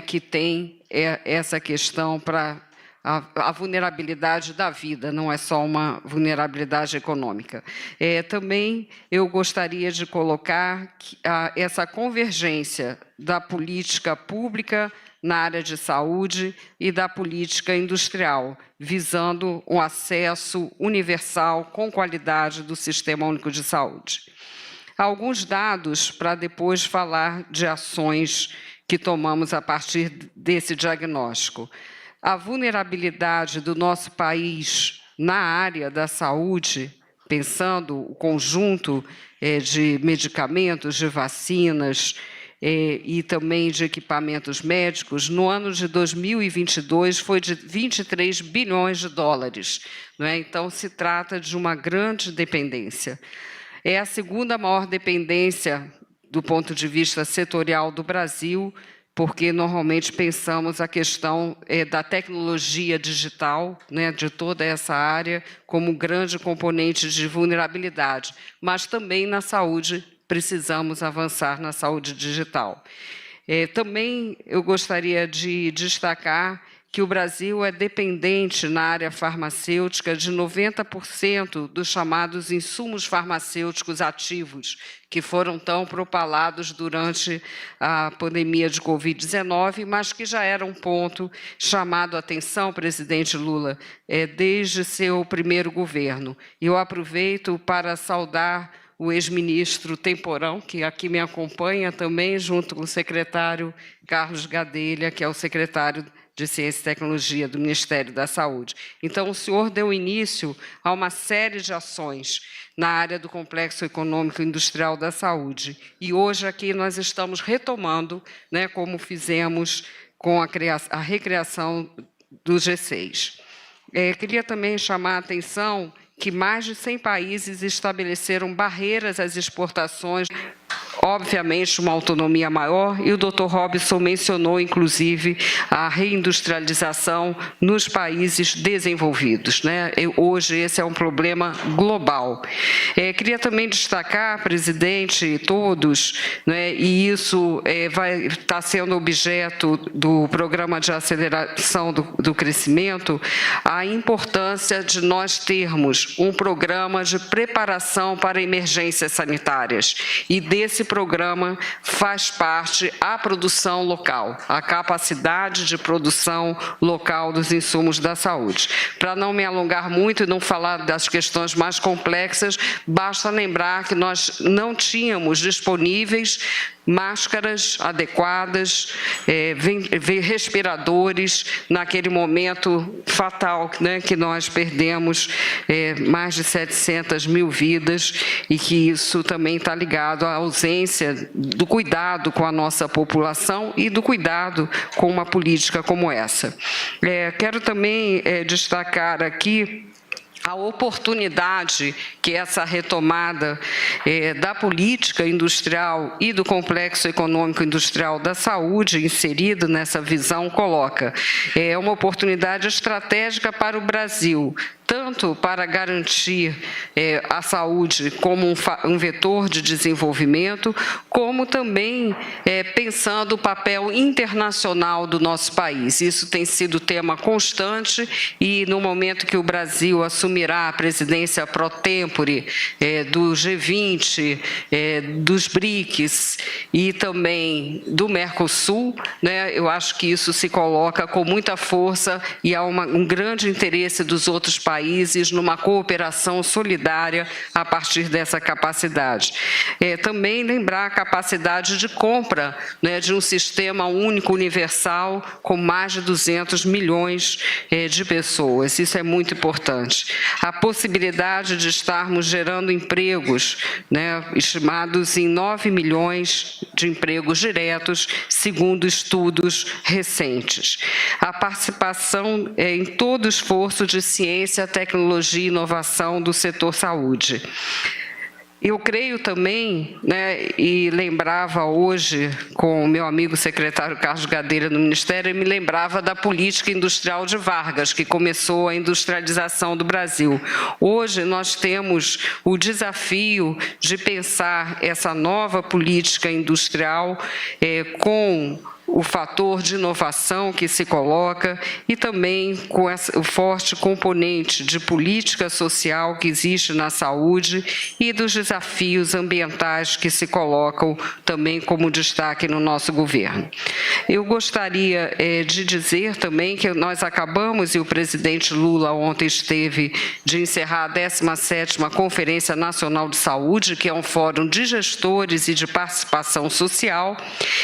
que tem essa questão para a vulnerabilidade da vida, não é só uma vulnerabilidade econômica. Também eu gostaria de colocar essa convergência da política pública na área de saúde e da política industrial, visando um acesso universal com qualidade do Sistema Único de Saúde. Alguns dados para depois falar de ações que tomamos a partir desse diagnóstico. A vulnerabilidade do nosso país na área da saúde, pensando o conjunto de medicamentos, de vacinas e também de equipamentos médicos, no ano de 2022 foi de 23 bilhões de dólares. Então, se trata de uma grande dependência. É a segunda maior dependência do ponto de vista setorial do Brasil, porque normalmente pensamos a questão da tecnologia digital, de toda essa área, como um grande componente de vulnerabilidade, mas também na saúde precisamos avançar na saúde digital. Também eu gostaria de destacar que o Brasil é dependente na área farmacêutica de 90% dos chamados insumos farmacêuticos ativos, que foram tão propalados durante a pandemia de Covid-19, mas que já era um ponto chamado a atenção, presidente Lula, desde seu primeiro governo. E eu aproveito para saudar o ex-ministro Temporão, que aqui me acompanha também, junto com o secretário Carlos Gadelha, que é o secretário de Ciência e Tecnologia do Ministério da Saúde. Então, o senhor deu início a uma série de ações na área do Complexo Econômico Industrial da Saúde. E hoje aqui nós estamos retomando, como fizemos com a recriação do G6. Queria também chamar a atenção que mais de 100 países estabeleceram barreiras às exportações, obviamente uma autonomia maior, e o Dr. Robson mencionou, inclusive, a reindustrialização nos países desenvolvidos. Hoje esse é um problema global. Queria também destacar, presidente, todos, e isso vai estar sendo objeto do Programa de Aceleração do Crescimento, a importância de nós termos um programa de preparação para emergências sanitárias, e desse programa faz parte a produção local, a capacidade de produção local dos insumos da saúde. Para não me alongar muito e não falar das questões mais complexas, basta lembrar que nós não tínhamos disponíveis máscaras adequadas, respiradores, naquele momento fatal que nós perdemos mais de 700 mil vidas, e que isso também está ligado à ausência do cuidado com a nossa população e do cuidado com uma política como essa. Quero também destacar aqui a oportunidade que essa retomada da política industrial e do Complexo Econômico Industrial da Saúde, inserido nessa visão, coloca. É uma oportunidade estratégica para o Brasil, tanto para garantir a saúde como um vetor de desenvolvimento, como também pensando o papel internacional do nosso país. Isso tem sido tema constante e no momento que o Brasil assumirá a presidência pro tempore do G20, dos BRICS e também do Mercosul, né, eu acho que isso se coloca com muita força e há um grande interesse dos outros países numa cooperação solidária a partir dessa capacidade. Também lembrar a capacidade de compra, né, de um sistema único universal com mais de 200 milhões de pessoas. Isso é muito importante. A possibilidade de estarmos gerando empregos, né, estimados em 9 milhões de empregos diretos, segundo estudos recentes. A participação em todo o esforço de ciência, tecnologia e inovação do setor saúde. Eu creio também, né, e lembrava hoje com o meu amigo secretário Carlos Gadeira no Ministério, e me lembrava da política industrial de Vargas, que começou a industrialização do Brasil. Hoje nós temos o desafio de pensar essa nova política industrial com o fator de inovação que se coloca e também com o forte componente de política social que existe na saúde e dos desafios ambientais que se colocam também como destaque no nosso governo. Eu gostaria de dizer também que nós acabamos, e o presidente Lula ontem esteve, de encerrar a 17ª Conferência Nacional de Saúde, que é um fórum de gestores e de participação social,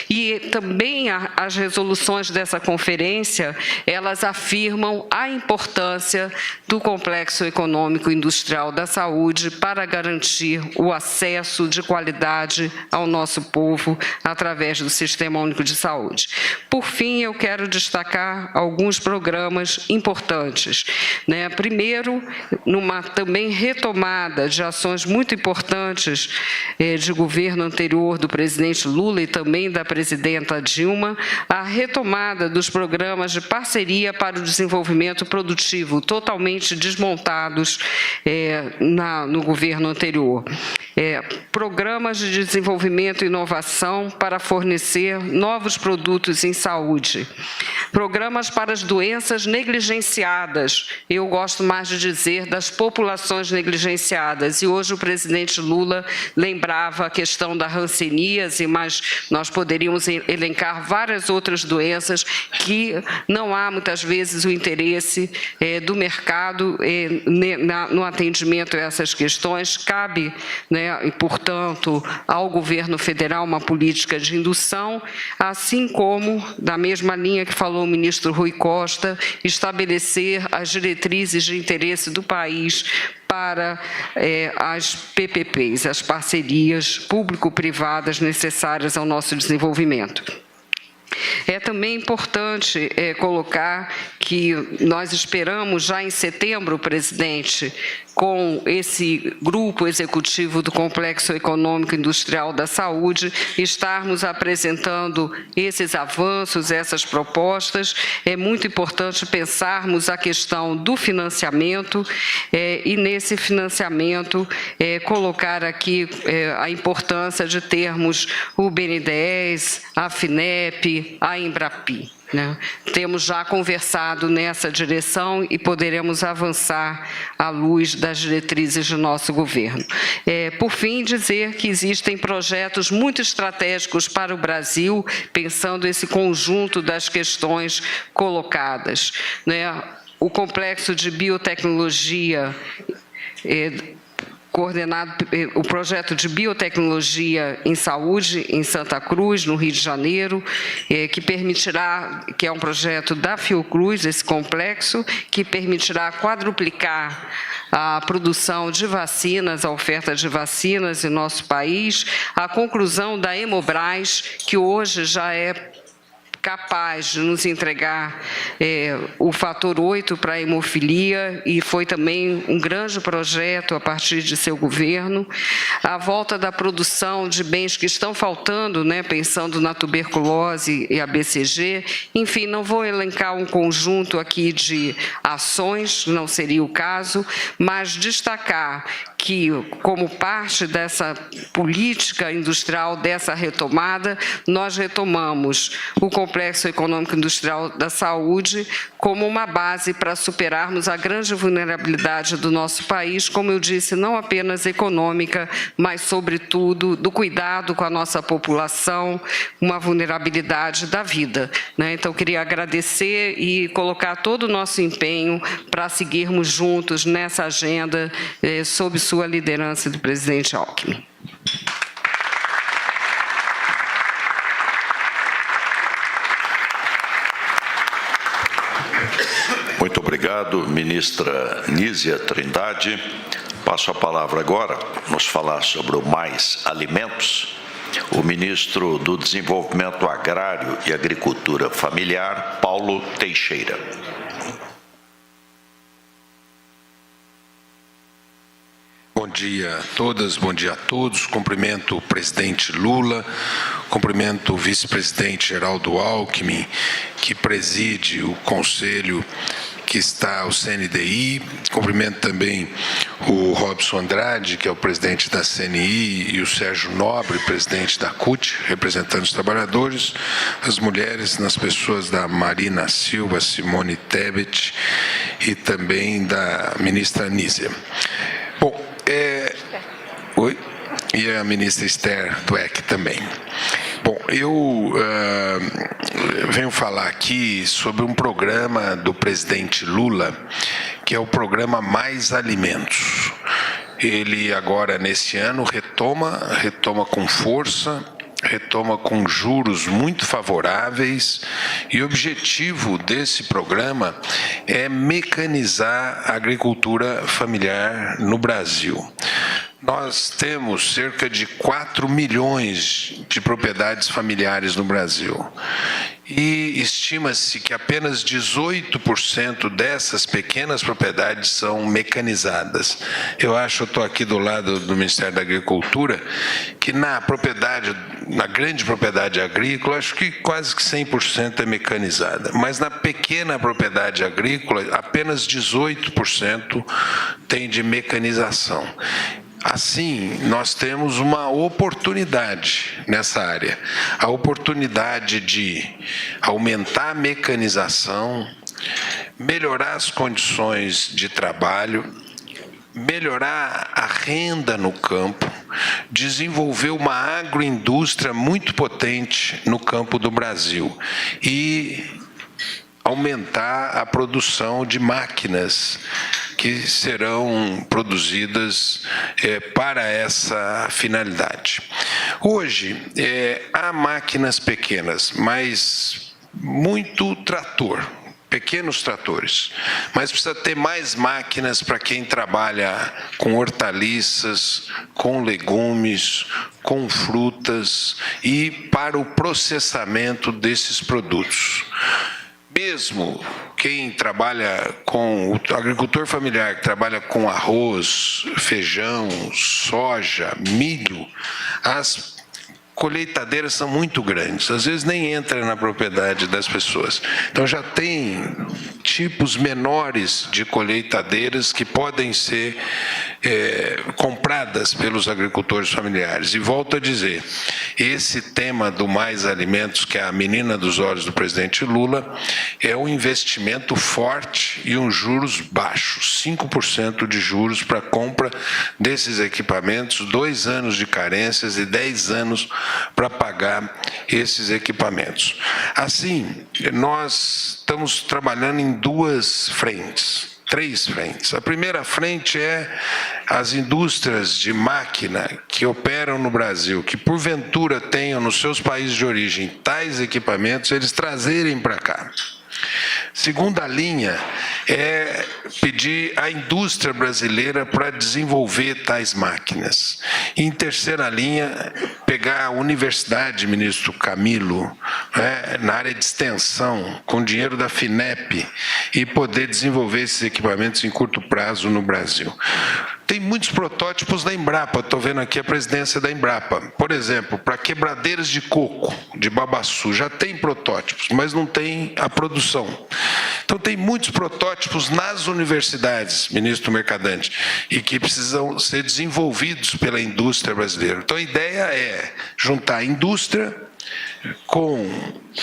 e também as resoluções dessa conferência, elas afirmam a importância do complexo econômico industrial da saúde para garantir o acesso de qualidade ao nosso povo através do Sistema Único de Saúde. Por fim, eu quero destacar alguns programas importantes, né? Primeiro, numa também retomada de ações muito importantes de governo anterior do presidente Lula e também da presidenta Dilma, a retomada dos programas de parceria para o desenvolvimento produtivo, totalmente desmontados no governo anterior. Programas de desenvolvimento e inovação para fornecer novos produtos em saúde. Programas para as doenças negligenciadas, eu gosto mais de dizer das populações negligenciadas, e hoje o presidente Lula lembrava a questão da hanseníase, mas nós poderíamos elencar várias outras doenças que não há muitas vezes o interesse do mercado no atendimento a essas questões. Cabe, né, e, portanto, ao governo federal uma política de indução, assim como, da mesma linha que falou o ministro Rui Costa, estabelecer as diretrizes de interesse do país para as PPPs, as parcerias público-privadas necessárias ao nosso desenvolvimento. É também importante colocar que nós esperamos já em setembro, presidente, com esse grupo executivo do Complexo Econômico Industrial da Saúde, estarmos apresentando esses avanços, essas propostas. É muito importante pensarmos a questão do financiamento e, nesse financiamento, colocar aqui a importância de termos o BNDES, a FINEP, a Embrapi. Né? Temos já conversado nessa direção e poderemos avançar à luz das diretrizes do nosso governo. Por fim, dizer que existem projetos muito estratégicos para o Brasil, pensando esse conjunto das questões colocadas, né? O complexo de biotecnologia coordenado o projeto de biotecnologia em saúde em Santa Cruz, no Rio de Janeiro, que permitirá, que é um projeto da Fiocruz, esse complexo, que permitirá quadruplicar a produção de vacinas, a oferta de vacinas em nosso país, a conclusão da Hemobras, que hoje já é capaz de nos entregar o fator 8 para a hemofilia, e foi também um grande projeto a partir de seu governo. A volta da produção de bens que estão faltando, né, pensando na tuberculose e a BCG. Enfim, não vou elencar um conjunto aqui de ações, não seria o caso, mas destacar que, como parte dessa política industrial, dessa retomada, nós retomamos o Complexo Econômico Industrial da Saúde como uma base para superarmos a grande vulnerabilidade do nosso país, como eu disse, não apenas econômica, mas, sobretudo, do cuidado com a nossa população, uma vulnerabilidade da vida, né? Então, queria agradecer e colocar todo o nosso empenho para seguirmos juntos nessa agenda sob sua liderança do presidente Alckmin. Muito obrigado, ministra Nízia Trindade. Passo a palavra agora, nos falar sobre o Mais Alimentos, o ministro do Desenvolvimento Agrário e Agricultura Familiar, Paulo Teixeira. Bom dia a todas, bom dia a todos. Cumprimento o presidente Lula, cumprimento o vice-presidente Geraldo Alckmin, que preside o conselho que está o CNDI. Cumprimento também o Robson Andrade, que é o presidente da CNI, e o Sérgio Nobre, presidente da CUT, representando os trabalhadores, as mulheres, nas pessoas da Marina Silva, Simone Tebet e também da ministra Nízia. Bom, oi? E a ministra Esther Dweck também. Bom, eu venho falar aqui sobre um programa do presidente Lula, que é o programa Mais Alimentos. Ele agora, nesse ano, retoma com força, retoma com juros muito favoráveis, e o objetivo desse programa é mecanizar a agricultura familiar no Brasil. Nós temos cerca de 4 milhões de propriedades familiares no Brasil. E estima-se que apenas 18% dessas pequenas propriedades são mecanizadas. Eu estou aqui do lado do Ministério da Agricultura, que na grande propriedade agrícola, acho que quase que 100% é mecanizada. Mas na pequena propriedade agrícola, apenas 18% tem de mecanização. Assim, nós temos uma oportunidade nessa área, a oportunidade de aumentar a mecanização, melhorar as condições de trabalho, melhorar a renda no campo, desenvolver uma agroindústria muito potente no campo do Brasil e aumentar a produção de máquinas que serão produzidas para essa finalidade. Hoje, há máquinas pequenas, mas muito trator, pequenos tratores, mas precisa ter mais máquinas para quem trabalha com hortaliças, com legumes, com frutas e para o processamento desses produtos. Mesmo quem trabalha com o agricultor familiar, que trabalha com arroz, feijão, soja, milho, as colheitadeiras são muito grandes, às vezes nem entra na propriedade das pessoas. Então já tem tipos menores de colheitadeiras que podem ser compradas pelos agricultores familiares. E volto a dizer, esse tema do Mais Alimentos, que é a menina dos olhos do presidente Lula, é um investimento forte e um juros baixos, 5% de juros para a compra desses equipamentos, 2 anos de carências e 10 anos para pagar esses equipamentos. Assim, nós estamos trabalhando em 3 frentes. A primeira frente é as indústrias de máquina que operam no Brasil, que porventura tenham nos seus países de origem tais equipamentos, eles trazerem para cá. Segunda linha é pedir à indústria brasileira para desenvolver tais máquinas. E em terceira linha, pegar a universidade, ministro Camilo, na área de extensão, com dinheiro da FINEP, e poder desenvolver esses equipamentos em curto prazo no Brasil. Tem muitos protótipos da Embrapa, estou vendo aqui a presidência da Embrapa. Por exemplo, para quebradeiras de coco, de babaçu, já tem protótipos, mas não tem a produção. Então tem muitos protótipos nas universidades, ministro Mercadante, e que precisam ser desenvolvidos pela indústria brasileira. Então a ideia é juntar a indústria com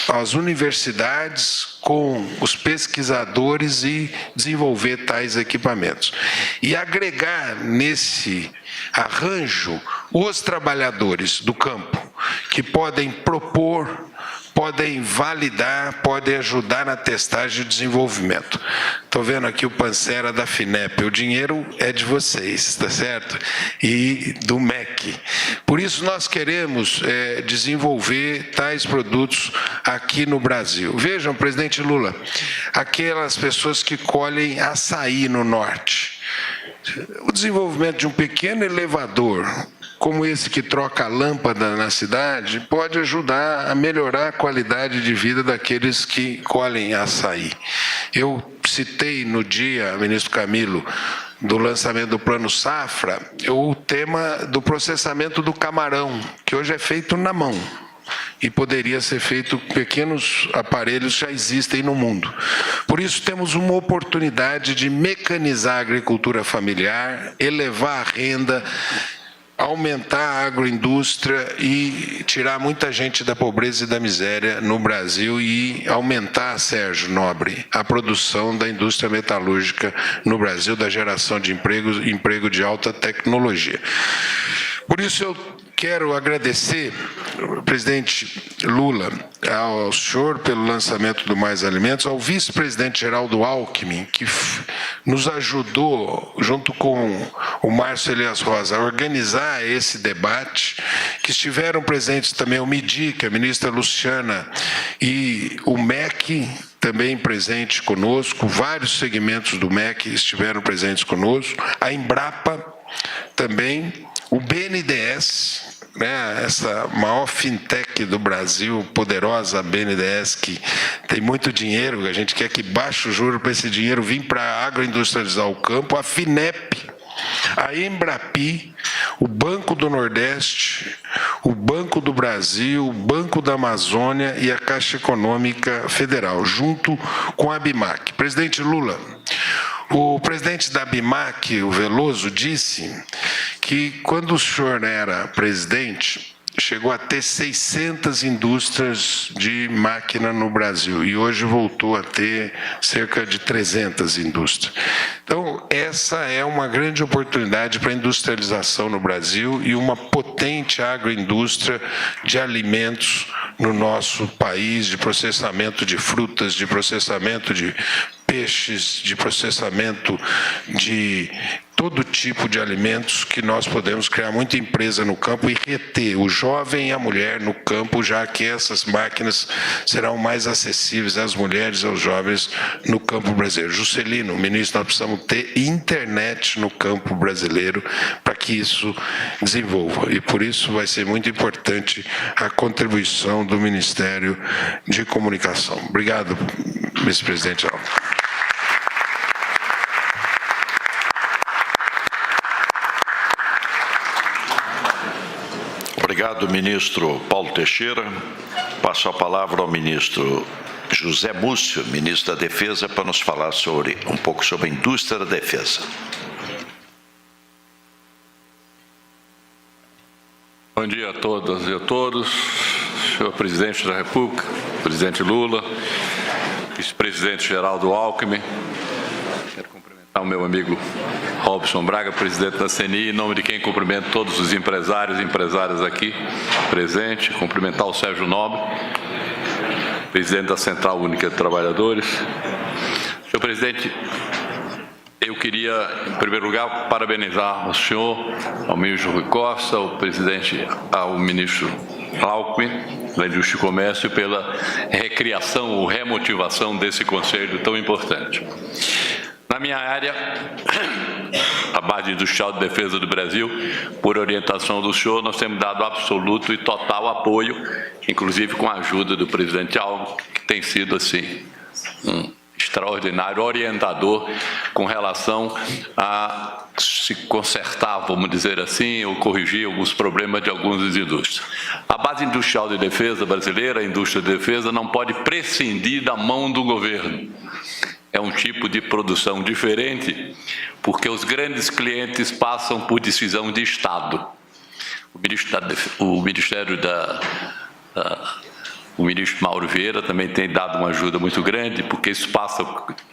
as universidades, com os pesquisadores e desenvolver tais equipamentos. E agregar nesse arranjo os trabalhadores do campo, que podem propor, podem validar, podem ajudar na testagem e desenvolvimento. Estou vendo aqui o Pancera da FINEP, o dinheiro é de vocês, está certo? E do MEC. Por isso nós queremos desenvolver tais produtos aqui no Brasil. Vejam, presidente Lula, aquelas pessoas que colhem açaí no norte. O desenvolvimento de um pequeno elevador, como esse que troca a lâmpada na cidade, pode ajudar a melhorar a qualidade de vida daqueles que colhem açaí. Eu citei no dia, ministro Camilo, do lançamento do Plano Safra, o tema do processamento do camarão, que hoje é feito na mão. E poderia ser feito, pequenos aparelhos já existem no mundo. Por isso temos uma oportunidade de mecanizar a agricultura familiar, elevar a renda, aumentar a agroindústria e tirar muita gente da pobreza e da miséria no Brasil e aumentar, Sérgio Nobre, a produção da indústria metalúrgica no Brasil, da geração de emprego de alta tecnologia. Por isso eu quero agradecer, presidente Lula, ao senhor pelo lançamento do Mais Alimentos, ao vice-presidente Geraldo Alckmin, que nos ajudou, junto com o Márcio Elias Rosa, a organizar esse debate, que estiveram presentes também o MIDIC, a ministra Luciana, e o MEC, também presente conosco, vários segmentos do MEC estiveram presentes conosco, a Embrapa também, o BNDES, essa maior fintech do Brasil, poderosa BNDES, que tem muito dinheiro, a gente quer que baixe o juro para esse dinheiro vir para agroindustrializar o campo, a FINEP, a Embrapi, o Banco do Nordeste, o Banco do Brasil, o Banco da Amazônia e a Caixa Econômica Federal, junto com a ABIMAC. Presidente Lula, o presidente da ABIMAC, o Veloso, disse que quando o senhor era presidente, chegou a ter 600 indústrias de máquina no Brasil e hoje voltou a ter cerca de 300 indústrias. Então, essa é uma grande oportunidade para a industrialização no Brasil e uma potente agroindústria de alimentos no nosso país, de processamento de frutas, de processamento de peixes, de processamento de todo tipo de alimentos, que nós podemos criar muita empresa no campo e reter o jovem e a mulher no campo, já que essas máquinas serão mais acessíveis às mulheres e aos jovens no campo brasileiro. Juscelino, ministro, nós precisamos ter internet no campo brasileiro para que isso desenvolva. E por isso vai ser muito importante a contribuição do Ministério de Comunicação. Obrigado, vice-presidente Alves. Obrigado, ministro Paulo Teixeira. Passo a palavra ao ministro José Múcio, ministro da Defesa, para nos falar um pouco sobre a indústria da defesa. Bom dia a todas e a todos. Senhor presidente da República, presidente Lula, vice-presidente Geraldo Alckmin, quero cumprimentar o meu amigo Robson Braga, presidente da CNI, em nome de quem cumprimento todos os empresários e empresárias aqui presentes, cumprimentar o Sérgio Nobre, presidente da Central Única de Trabalhadores. Senhor presidente, eu queria, em primeiro lugar, parabenizar o senhor, ao ministro Rui Costa, ao ministro Alckmin, da Indústria e Comércio, pela recriação ou remotivação desse conselho tão importante. Na minha área, a base industrial de defesa do Brasil, por orientação do senhor, nós temos dado absoluto e total apoio, inclusive com a ajuda do presidente Alckmin, que tem sido, assim, um extraordinário orientador com relação a se consertar, vamos dizer assim, ou corrigir alguns problemas de algumas indústrias. A base industrial de defesa brasileira, a indústria de defesa, não pode prescindir da mão do governo. É um tipo de produção diferente, porque os grandes clientes passam por decisão de Estado. O ministro Mauro Vieira também tem dado uma ajuda muito grande, porque isso passa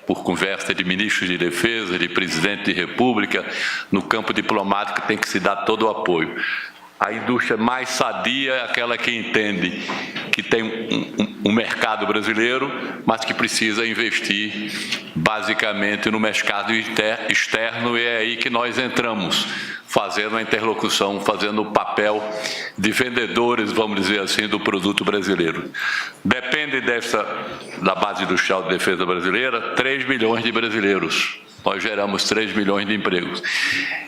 por conversa de ministros de defesa, de presidente de república. No campo diplomático tem que se dar todo o apoio. A indústria mais sadia é aquela que entende que tem um mercado brasileiro, mas que precisa investir basicamente no mercado externo, e é aí que nós entramos, fazendo a interlocução, fazendo o papel de vendedores, vamos dizer assim, do produto brasileiro. Depende da base industrial de defesa brasileira, 3 milhões de brasileiros. Nós geramos 3 milhões de empregos.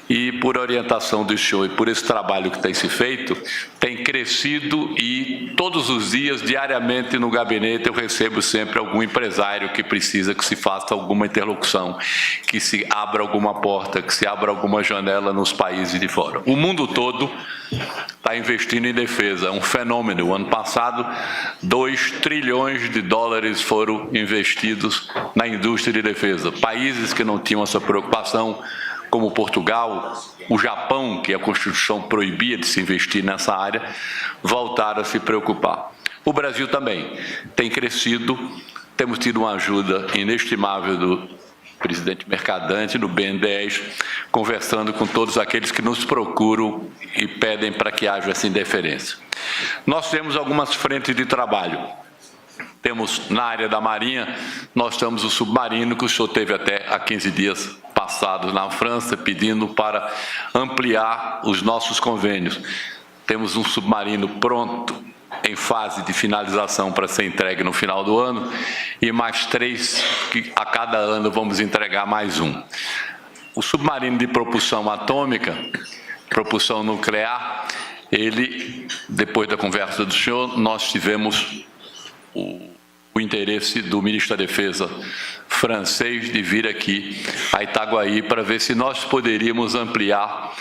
E por orientação do senhor e por esse trabalho que tem se feito, tem crescido, e todos os dias, diariamente no gabinete, eu recebo sempre algum empresário que precisa que se faça alguma interlocução, que se abra alguma porta, que se abra alguma janela nos países de fora. O mundo todo está investindo em defesa, é um fenômeno. O ano passado, 2 trilhões de dólares foram investidos na indústria de defesa. Países que não tinham essa preocupação, como Portugal, o Japão, que a Constituição proibia de se investir nessa área, voltaram a se preocupar. O Brasil também tem crescido, temos tido uma ajuda inestimável do presidente Mercadante, do BNDES, conversando com todos aqueles que nos procuram e pedem para que haja essa interferência. Nós temos algumas frentes de trabalho. Temos na área da Marinha, nós temos o submarino, que o senhor teve até há 15 dias passados na França, pedindo para ampliar os nossos convênios. Temos um submarino pronto, em fase de finalização para ser entregue no final do ano, e mais 3 que a cada ano vamos entregar mais um. O submarino de propulsão atômica, propulsão nuclear, ele, depois da conversa do senhor, nós tivemos o interesse do ministro da Defesa francês de vir aqui a Itaguaí para ver se nós poderíamos ampliar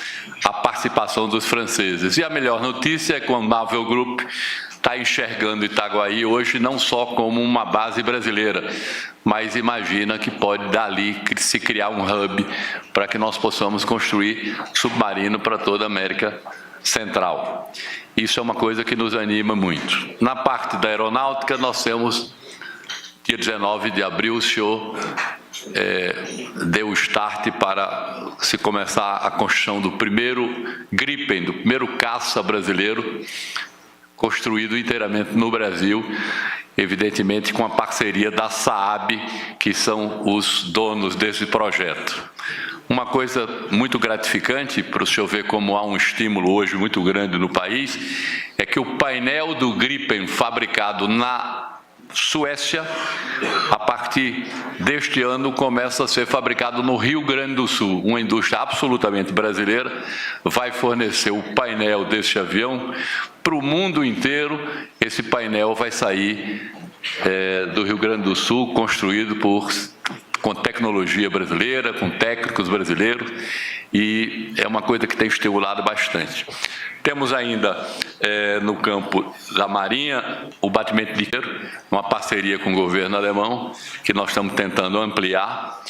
a participação dos franceses. E a melhor notícia é que o Naval Group está enxergando Itaguaí hoje não só como uma base brasileira, mas imagina que pode dali se criar um hub para que nós possamos construir submarino para toda a América Central. Isso é uma coisa que nos anima muito. Na parte da aeronáutica, nós temos, dia 19 de abril, o senhor deu o start para se começar a construção do primeiro Gripen, do primeiro caça brasileiro, construído inteiramente no Brasil, evidentemente com a parceria da Saab, que são os donos desse projeto. Uma coisa muito gratificante, para o senhor ver como há um estímulo hoje muito grande no país, é que o painel do Gripen fabricado na Suécia, a partir deste ano, começa a ser fabricado no Rio Grande do Sul. Uma indústria absolutamente brasileira vai fornecer o painel desse avião para o mundo inteiro. Esse painel vai sair do Rio Grande do Sul, construído com tecnologia brasileira, com técnicos brasileiros, e é uma coisa que tem estimulado bastante. Temos ainda, no campo da Marinha, o batimento de tiro, uma parceria com o governo alemão, que nós estamos tentando ampliar,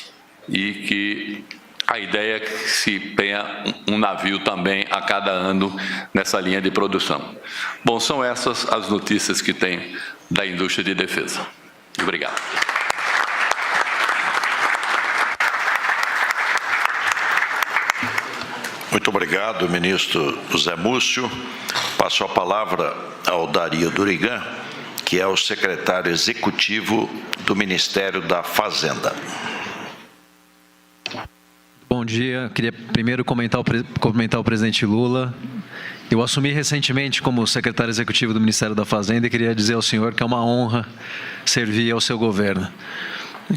e que a ideia é que se tenha um navio também a cada ano nessa linha de produção. Bom, são essas as notícias que tem da indústria de defesa. Obrigado. Muito obrigado, ministro José Múcio. Passo a palavra ao Dario Durigan, que é o secretário executivo do Ministério da Fazenda. Bom dia. Queria primeiro comentar o presidente Lula Eu assumi recentemente como secretário executivo do Ministério da Fazenda e queria dizer ao senhor que é uma honra servir ao seu governo.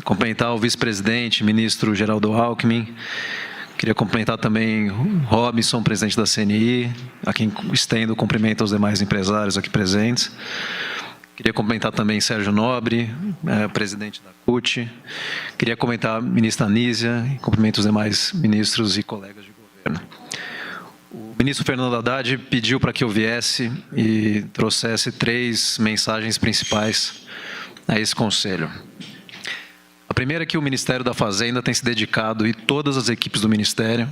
Cumprimentar o vice-presidente, ministro Geraldo Alckmin. Queria cumprimentar também o Robson, presidente da CNI, a quem estendo o cumprimento aos demais empresários aqui presentes. Queria cumprimentar também Sérgio Nobre, presidente da CUT. Queria cumprimentar a ministra Anísia e cumprimento os demais ministros e colegas de governo. O ministro Fernando Haddad pediu para que eu viesse e trouxesse 3 mensagens principais a esse conselho. A primeira é que o Ministério da Fazenda tem se dedicado, e todas as equipes do Ministério,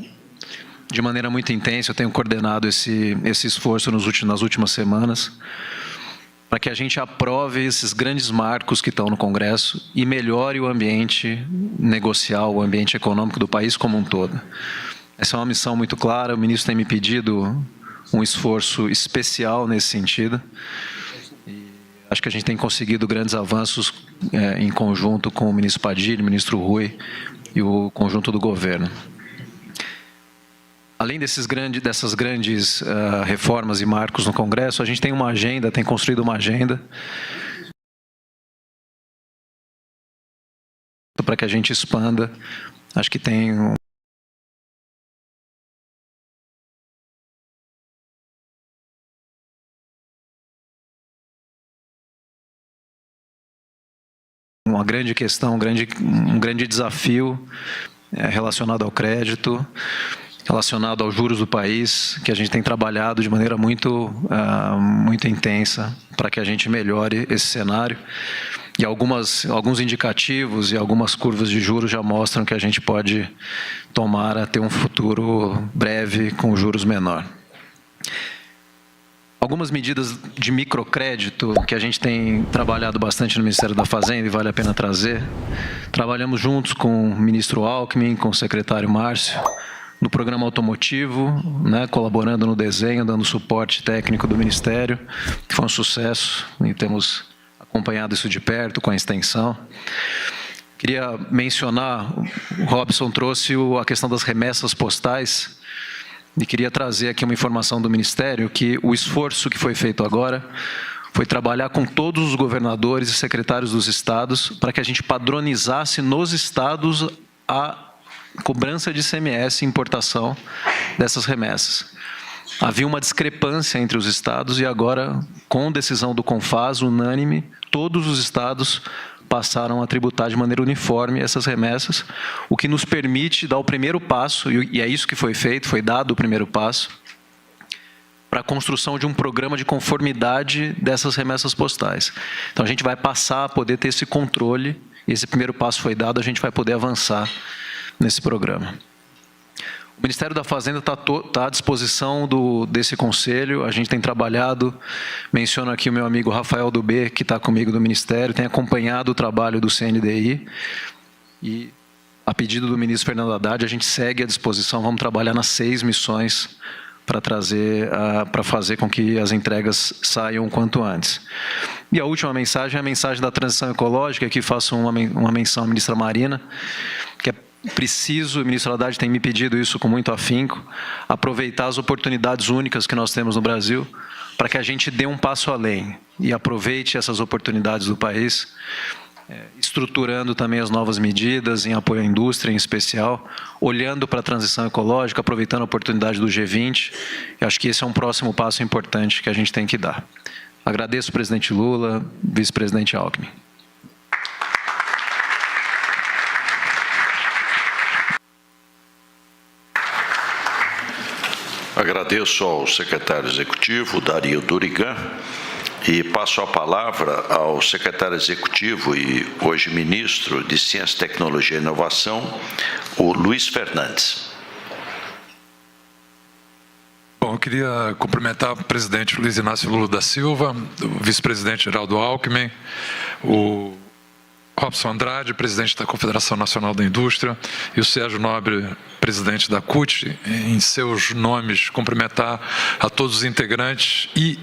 de maneira muito intensa. Eu tenho coordenado esse esforço nas últimas semanas, para que a gente aprove esses grandes marcos que estão no Congresso e melhore o ambiente negocial, o ambiente econômico do país como um todo. Essa é uma missão muito clara. O ministro tem me pedido um esforço especial nesse sentido. E acho que a gente tem conseguido grandes avanços em conjunto com o ministro Padilha, o ministro Rui e o conjunto do governo. Além dessas grandes reformas e marcos no Congresso, a gente tem uma agenda, tem construído uma agenda para que a gente expanda. Acho que tem uma grande questão, um grande desafio relacionado ao crédito, relacionado aos juros do país, que a gente tem trabalhado de maneira muito intensa para que a gente melhore esse cenário. E alguns indicativos e algumas curvas de juros já mostram que a gente pode tomar a ter um futuro breve com juros menor. Algumas medidas de microcrédito que a gente tem trabalhado bastante no Ministério da Fazenda e vale a pena trazer. Trabalhamos juntos com o ministro Alckmin, com o secretário Márcio, no programa automotivo, colaborando no desenho, dando suporte técnico do Ministério, que foi um sucesso e temos acompanhado isso de perto com a extensão. Queria mencionar, o Robson trouxe a questão das remessas postais, e queria trazer aqui uma informação do Ministério que o esforço que foi feito agora foi trabalhar com todos os governadores e secretários dos estados para que a gente padronizasse nos estados a cobrança de ICMS e importação dessas remessas. Havia uma discrepância entre os estados e agora, com decisão do CONFAS unânime, todos os estados passaram a tributar de maneira uniforme essas remessas, o que nos permite dar o primeiro passo, e é isso que foi feito, foi dado o primeiro passo, para a construção de um programa de conformidade dessas remessas postais. Então a gente vai passar a poder ter esse controle, e esse primeiro passo foi dado, a gente vai poder avançar nesse programa. O Ministério da Fazenda está à disposição desse conselho, a gente tem trabalhado, menciono aqui o meu amigo Rafael Dubê, que está comigo do Ministério, tem acompanhado o trabalho do CNDI e, a pedido do ministro Fernando Haddad, a gente segue à disposição, vamos trabalhar nas 6 missões para fazer com que as entregas saiam o quanto antes. E a última mensagem é a mensagem da transição ecológica, que faço uma menção à ministra Marina, que é preciso, o ministro Haddad tem me pedido isso com muito afinco, aproveitar as oportunidades únicas que nós temos no Brasil para que a gente dê um passo além e aproveite essas oportunidades do país, estruturando também as novas medidas em apoio à indústria em especial, olhando para a transição ecológica, aproveitando a oportunidade do G20. Eu acho que esse é um próximo passo importante que a gente tem que dar. Agradeço o presidente Lula, vice-presidente Alckmin. Agradeço ao secretário executivo, Dario Durigan, e passo a palavra ao secretário executivo e hoje ministro de Ciência, Tecnologia e Inovação, o Luiz Fernandes. Bom, eu queria cumprimentar o presidente Luiz Inácio Lula da Silva, o vice-presidente Geraldo Alckmin, o Robson Andrade, presidente da Confederação Nacional da Indústria, e o Sérgio Nobre, presidente da CUT, em seus nomes, cumprimentar a todos os integrantes e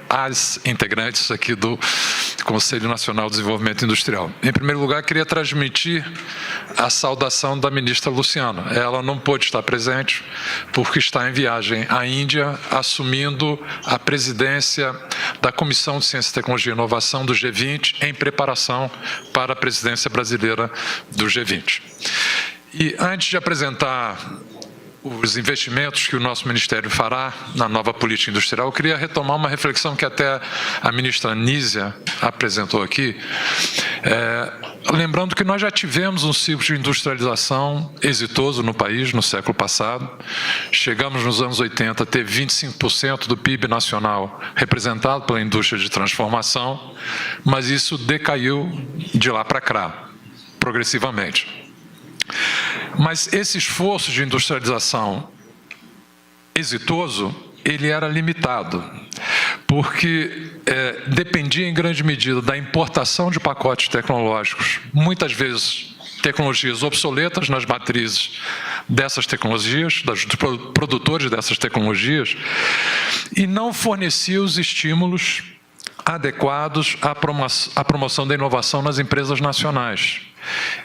às integrantes aqui do Conselho Nacional de Desenvolvimento Industrial. Em primeiro lugar, queria transmitir a saudação da ministra Luciana. Ela não pôde estar presente porque está em viagem à Índia, assumindo a presidência da Comissão de Ciência, Tecnologia e Inovação do G20, em preparação para a presidência brasileira do G20. E antes de apresentar os investimentos que o nosso Ministério fará na nova política industrial, eu queria retomar uma reflexão que até a ministra Nízia apresentou aqui, lembrando que nós já tivemos um ciclo de industrialização exitoso no país no século passado. Chegamos nos anos 80 a ter 25% do PIB nacional representado pela indústria de transformação, mas isso decaiu de lá para cá, progressivamente. Mas esse esforço de industrialização exitoso, ele era limitado, porque dependia em grande medida da importação de pacotes tecnológicos, muitas vezes tecnologias obsoletas nas matrizes dessas tecnologias, dos produtores dessas tecnologias, e não fornecia os estímulos adequados à promoção da inovação nas empresas nacionais.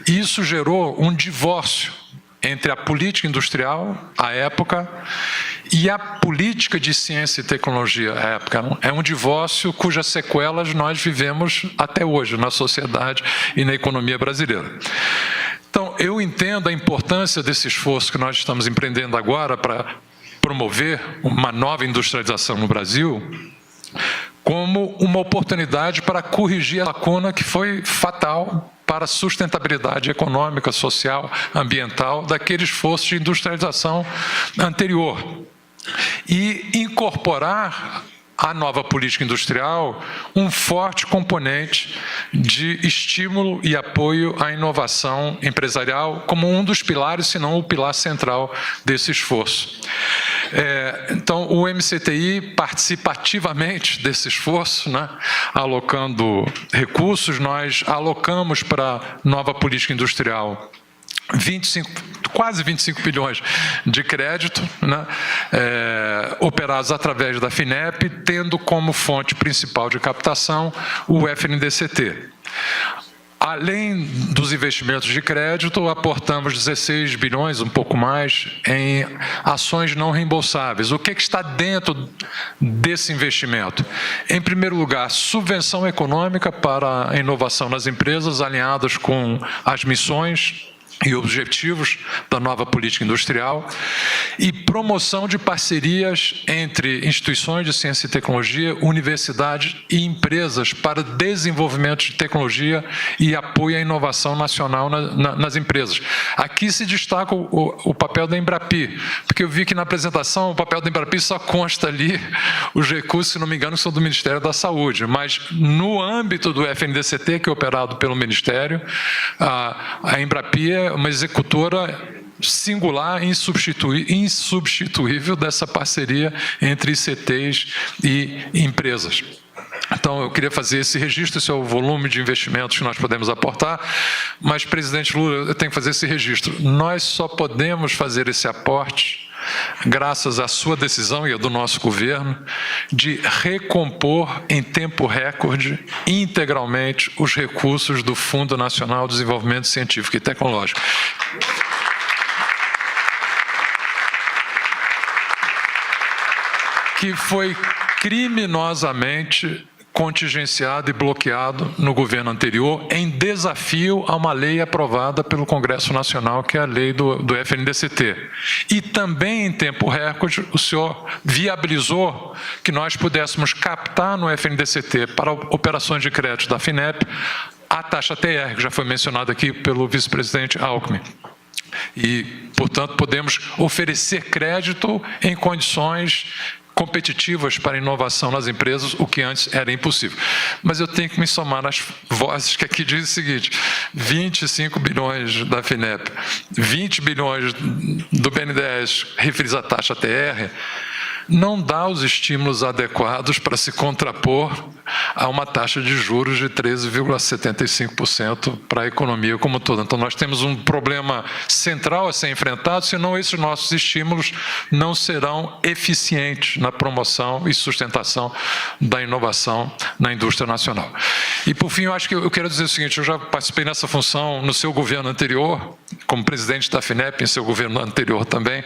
E isso gerou um divórcio entre a política industrial, à época, e a política de ciência e tecnologia, à época. É um divórcio cujas sequelas nós vivemos até hoje na sociedade e na economia brasileira. Então, eu entendo a importância desse esforço que nós estamos empreendendo agora para promover uma nova industrialização no Brasil como uma oportunidade para corrigir a lacuna que foi fatal para a sustentabilidade econômica, social, ambiental daquele esforço de industrialização anterior. E incorporar à nova política industrial um forte componente de estímulo e apoio à inovação empresarial como um dos pilares, se não o pilar central desse esforço. Então, o MCTI participa ativamente desse esforço, né, alocando recursos. Nós alocamos para a nova política industrial quase 25 bilhões de crédito, né, operados através da FINEP, tendo como fonte principal de captação o FNDCT. Além dos investimentos de crédito, aportamos 16 bilhões, um pouco mais, em ações não reembolsáveis. O que está dentro desse investimento? Em primeiro lugar, subvenção econômica para a inovação nas empresas, alinhadas com as missões e objetivos da nova política industrial, e promoção de parcerias entre instituições de ciência e tecnologia, universidades e empresas para desenvolvimento de tecnologia e apoio à inovação nacional nas empresas. Aqui se destaca o papel da Embrapi, porque eu vi que na apresentação o papel da Embrapi só consta ali os recursos, se não me engano, são do Ministério da Saúde, mas no âmbito do FNDCT, que é operado pelo Ministério, a Embrapi é uma executora singular, insubstituível dessa parceria entre ICTs e empresas. Então, eu queria fazer esse registro, esse é o volume de investimentos que nós podemos aportar, mas, presidente Lula, eu tenho que fazer esse registro. Nós só podemos fazer esse aporte graças à sua decisão e a do nosso governo de recompor em tempo recorde integralmente os recursos do Fundo Nacional de Desenvolvimento Científico e Tecnológico. Que foi criminosamente contingenciado e bloqueado no governo anterior, em desafio a uma lei aprovada pelo Congresso Nacional, que é a lei do FNDCT. E também, em tempo recorde, o senhor viabilizou que nós pudéssemos captar no FNDCT, para operações de crédito da FINEP, a taxa TR, que já foi mencionada aqui pelo vice-presidente Alckmin. E, portanto, podemos oferecer crédito em condições competitivas para a inovação nas empresas, o que antes era impossível. Mas eu tenho que me somar nas vozes que aqui dizem o seguinte: 25 bilhões da FINEP, 20 bilhões do BNDES referidos à taxa TR, não dá os estímulos adequados para se contrapor a uma taxa de juros de 13,75% para a economia como toda. Então, nós temos um problema central a ser enfrentado, senão esses nossos estímulos não serão eficientes na promoção e sustentação da inovação na indústria nacional. E, por fim, eu quero dizer o seguinte, eu já participei nessa função no seu governo anterior, como presidente da FINEP, em seu governo anterior também.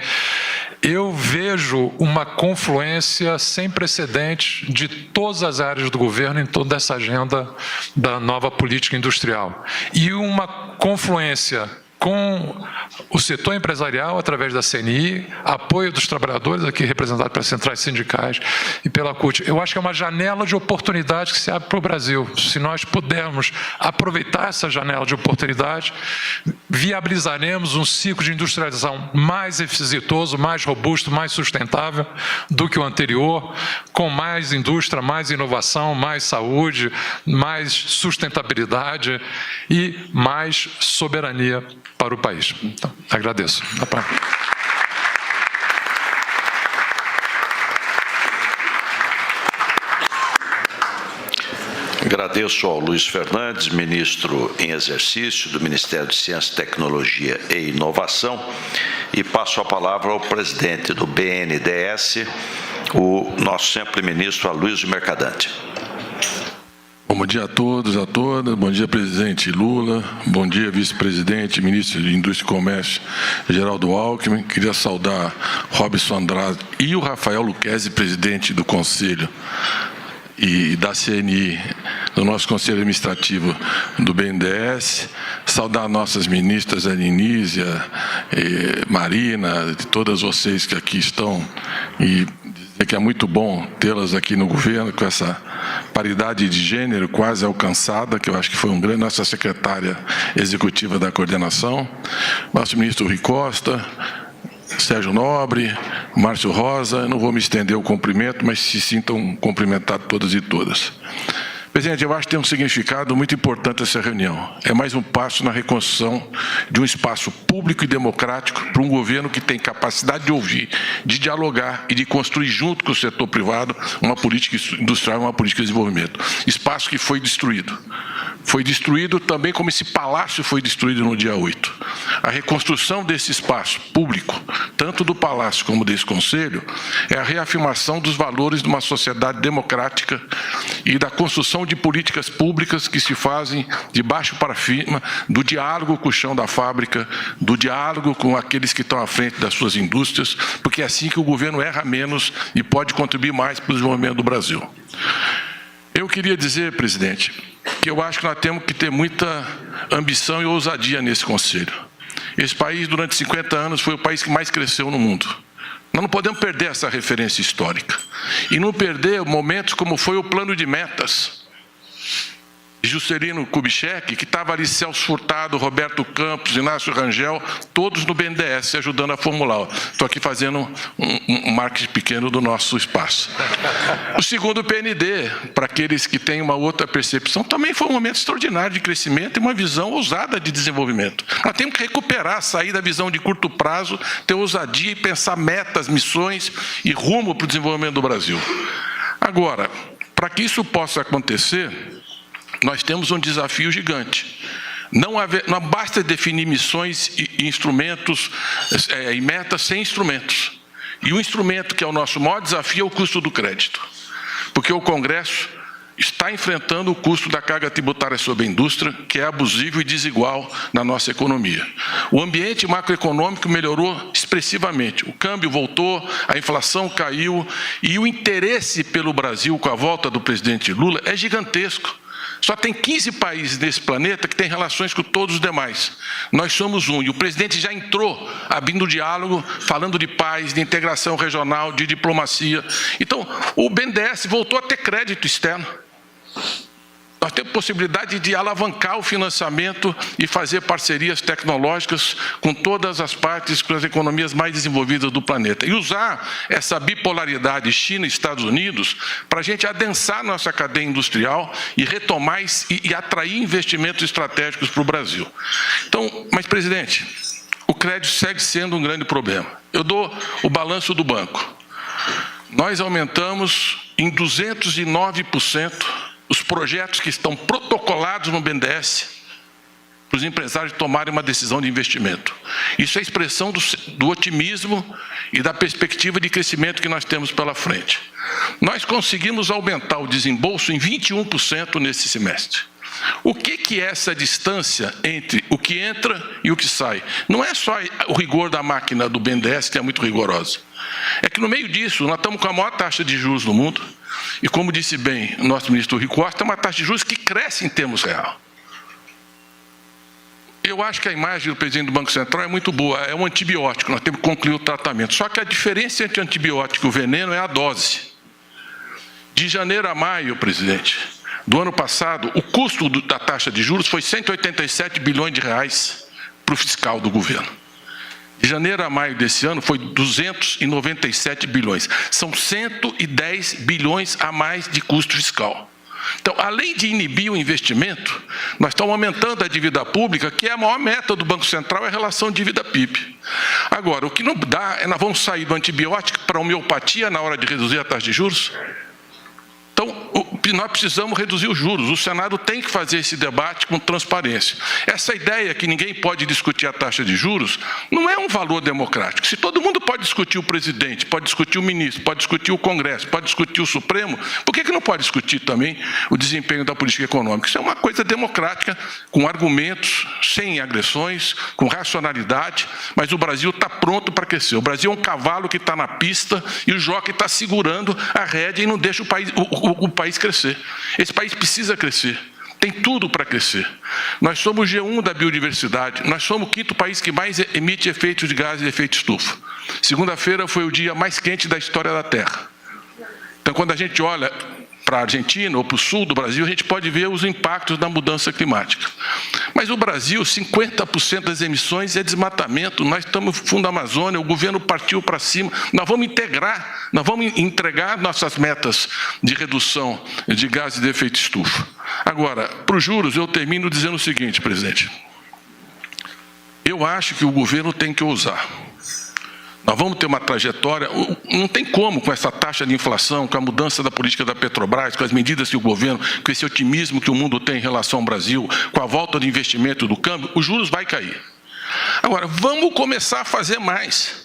Eu vejo uma confluência sem precedentes de todas as áreas do governo em toda essa agenda da nova política industrial. E uma confluência com o setor empresarial, através da CNI, apoio dos trabalhadores, aqui representado pelas centrais sindicais e pela CUT. Eu acho que é uma janela de oportunidade que se abre para o Brasil. Se nós pudermos aproveitar essa janela de oportunidade, viabilizaremos um ciclo de industrialização mais exitoso, mais robusto, mais sustentável do que o anterior, com mais indústria, mais inovação, mais saúde, mais sustentabilidade e mais soberania para o país. Então, agradeço. Agradeço ao Luiz Fernandes, ministro em exercício do Ministério de Ciência, Tecnologia e Inovação, e passo a palavra ao presidente do BNDES, o nosso sempre ministro Aloysio Mercadante. Bom dia a todos, a todas. Bom dia, presidente Lula. Bom dia, vice-presidente, ministro de Indústria e Comércio, Geraldo Alckmin. Queria saudar Robson Andrade e o Rafael Lucchesi, presidente do Conselho e da CNI, do nosso Conselho Administrativo do BNDES. Saudar nossas ministras, a Anísia, Marina, todas vocês que aqui estão, e dizer que é muito bom tê-las aqui no governo, com essa paridade de gênero quase alcançada, que eu acho que foi um grande, nossa secretária executiva da coordenação, nosso ministro Rui Costa, Sérgio Nobre, Márcio Rosa. Eu não vou me estender o cumprimento, mas se sintam cumprimentados todas e todas. Presidente, eu acho que tem um significado muito importante essa reunião. É mais um passo na reconstrução de um espaço público e democrático para um governo que tem capacidade de ouvir, de dialogar e de construir junto com o setor privado uma política industrial, uma política de desenvolvimento. Espaço que foi destruído. Foi destruído também como esse palácio foi destruído no dia 8. A reconstrução desse espaço público, tanto do palácio como desse conselho, é a reafirmação dos valores de uma sociedade democrática e da construção de políticas públicas que se fazem de baixo para cima, do diálogo com o chão da fábrica, do diálogo com aqueles que estão à frente das suas indústrias, porque é assim que o governo erra menos e pode contribuir mais para o desenvolvimento do Brasil. Eu queria dizer, presidente, que eu acho que nós temos que ter muita ambição e ousadia nesse Conselho. Esse país, durante 50 anos, foi o país que mais cresceu no mundo. Nós não podemos perder essa referência histórica. E não perder momentos como foi o plano de metas de Juscelino Kubitschek, que estava ali Celso Furtado, Roberto Campos, Inácio Rangel, todos no BNDES, ajudando a formular. Estou aqui fazendo um marketing pequeno do nosso espaço. O segundo PND, para aqueles que têm uma outra percepção, também foi um momento extraordinário de crescimento e uma visão ousada de desenvolvimento. Nós temos que recuperar, sair da visão de curto prazo, ter ousadia e pensar metas, missões e rumo para o desenvolvimento do Brasil. Agora, para que isso possa acontecer, nós temos um desafio gigante. Não basta definir missões e instrumentos e metas sem instrumentos. E o instrumento que é o nosso maior desafio é o custo do crédito. Porque o Congresso está enfrentando o custo da carga tributária sobre a indústria, que é abusivo e desigual na nossa economia. O ambiente macroeconômico melhorou expressivamente. O câmbio voltou, a inflação caiu e o interesse pelo Brasil com a volta do presidente Lula é gigantesco. Só tem 15 países nesse planeta que têm relações com todos os demais. Nós somos um. E o presidente já entrou abrindo diálogo, falando de paz, de integração regional, de diplomacia. Então, o BNDES voltou a ter crédito externo. Nós temos possibilidade de alavancar o financiamento e fazer parcerias tecnológicas com todas as partes, com as economias mais desenvolvidas do planeta. E usar essa bipolaridade China e Estados Unidos para a gente adensar nossa cadeia industrial e retomar e atrair investimentos estratégicos para o Brasil. Então, mas, presidente, o crédito segue sendo um grande problema. Eu dou o balanço do banco. nós aumentamos em 209% os projetos que estão protocolados no BNDES para os empresários tomarem uma decisão de investimento. Isso é expressão do otimismo e da perspectiva de crescimento que nós temos pela frente. Nós conseguimos aumentar o desembolso em 21% nesse semestre. O que é essa distância entre o que entra e o que sai? Não é só o rigor da máquina do BNDES, que é muito rigorosa. É que no meio disso, nós estamos com a maior taxa de juros do mundo, e como disse bem o nosso ministro Rui Costa, é uma taxa de juros que cresce em termos real. Eu acho que a imagem do presidente do Banco Central é muito boa, é um antibiótico, nós temos que concluir o tratamento. Só que a diferença entre o antibiótico e o veneno é a dose. De janeiro a maio, presidente, do ano passado, o custo da taxa de juros foi 187 bilhões de reais para o fiscal do governo. De janeiro a maio desse ano foi 297 bilhões. São 110 bilhões a mais de custo fiscal. Então, além de inibir o investimento, nós estamos aumentando a dívida pública, que é a maior meta do Banco Central, é a relação dívida-PIB. Agora, o que não dá é nós vamos sair do antibiótico para a homeopatia na hora de reduzir a taxa de juros. Então, nós precisamos reduzir os juros. O Senado tem que fazer esse debate com transparência. Essa ideia que ninguém pode discutir a taxa de juros não é um valor democrático. Se todo mundo pode discutir o presidente, pode discutir o ministro, pode discutir o Congresso, pode discutir o Supremo, por que não pode discutir também o desempenho da política econômica? Isso é uma coisa democrática, com argumentos, sem agressões, com racionalidade, mas o Brasil está pronto para crescer. O Brasil é um cavalo que está na pista e o jockey está segurando a rédea e não deixa o país crescer. Esse país precisa crescer. Tem tudo para crescer. Nós somos o G1 da biodiversidade. Nós somos o 5º país que mais emite efeitos de gases de efeito estufa. Segunda-feira foi o dia mais quente da história da Terra. Então, quando a gente olha para a Argentina ou para o sul do Brasil, a gente pode ver os impactos da mudança climática. Mas o Brasil, 50% das emissões é desmatamento. Nós estamos no fundo da Amazônia, o governo partiu para cima. Nós vamos entregar nossas metas de redução de gases de efeito estufa. Agora, para os juros, eu termino dizendo o seguinte, presidente. Eu acho que o governo tem que ousar. Nós vamos ter uma trajetória, não tem como com essa taxa de inflação, com a mudança da política da Petrobras, com as medidas que o governo, com esse otimismo que o mundo tem em relação ao Brasil, com a volta de investimento do câmbio, os juros vai cair. Agora, vamos começar a fazer mais.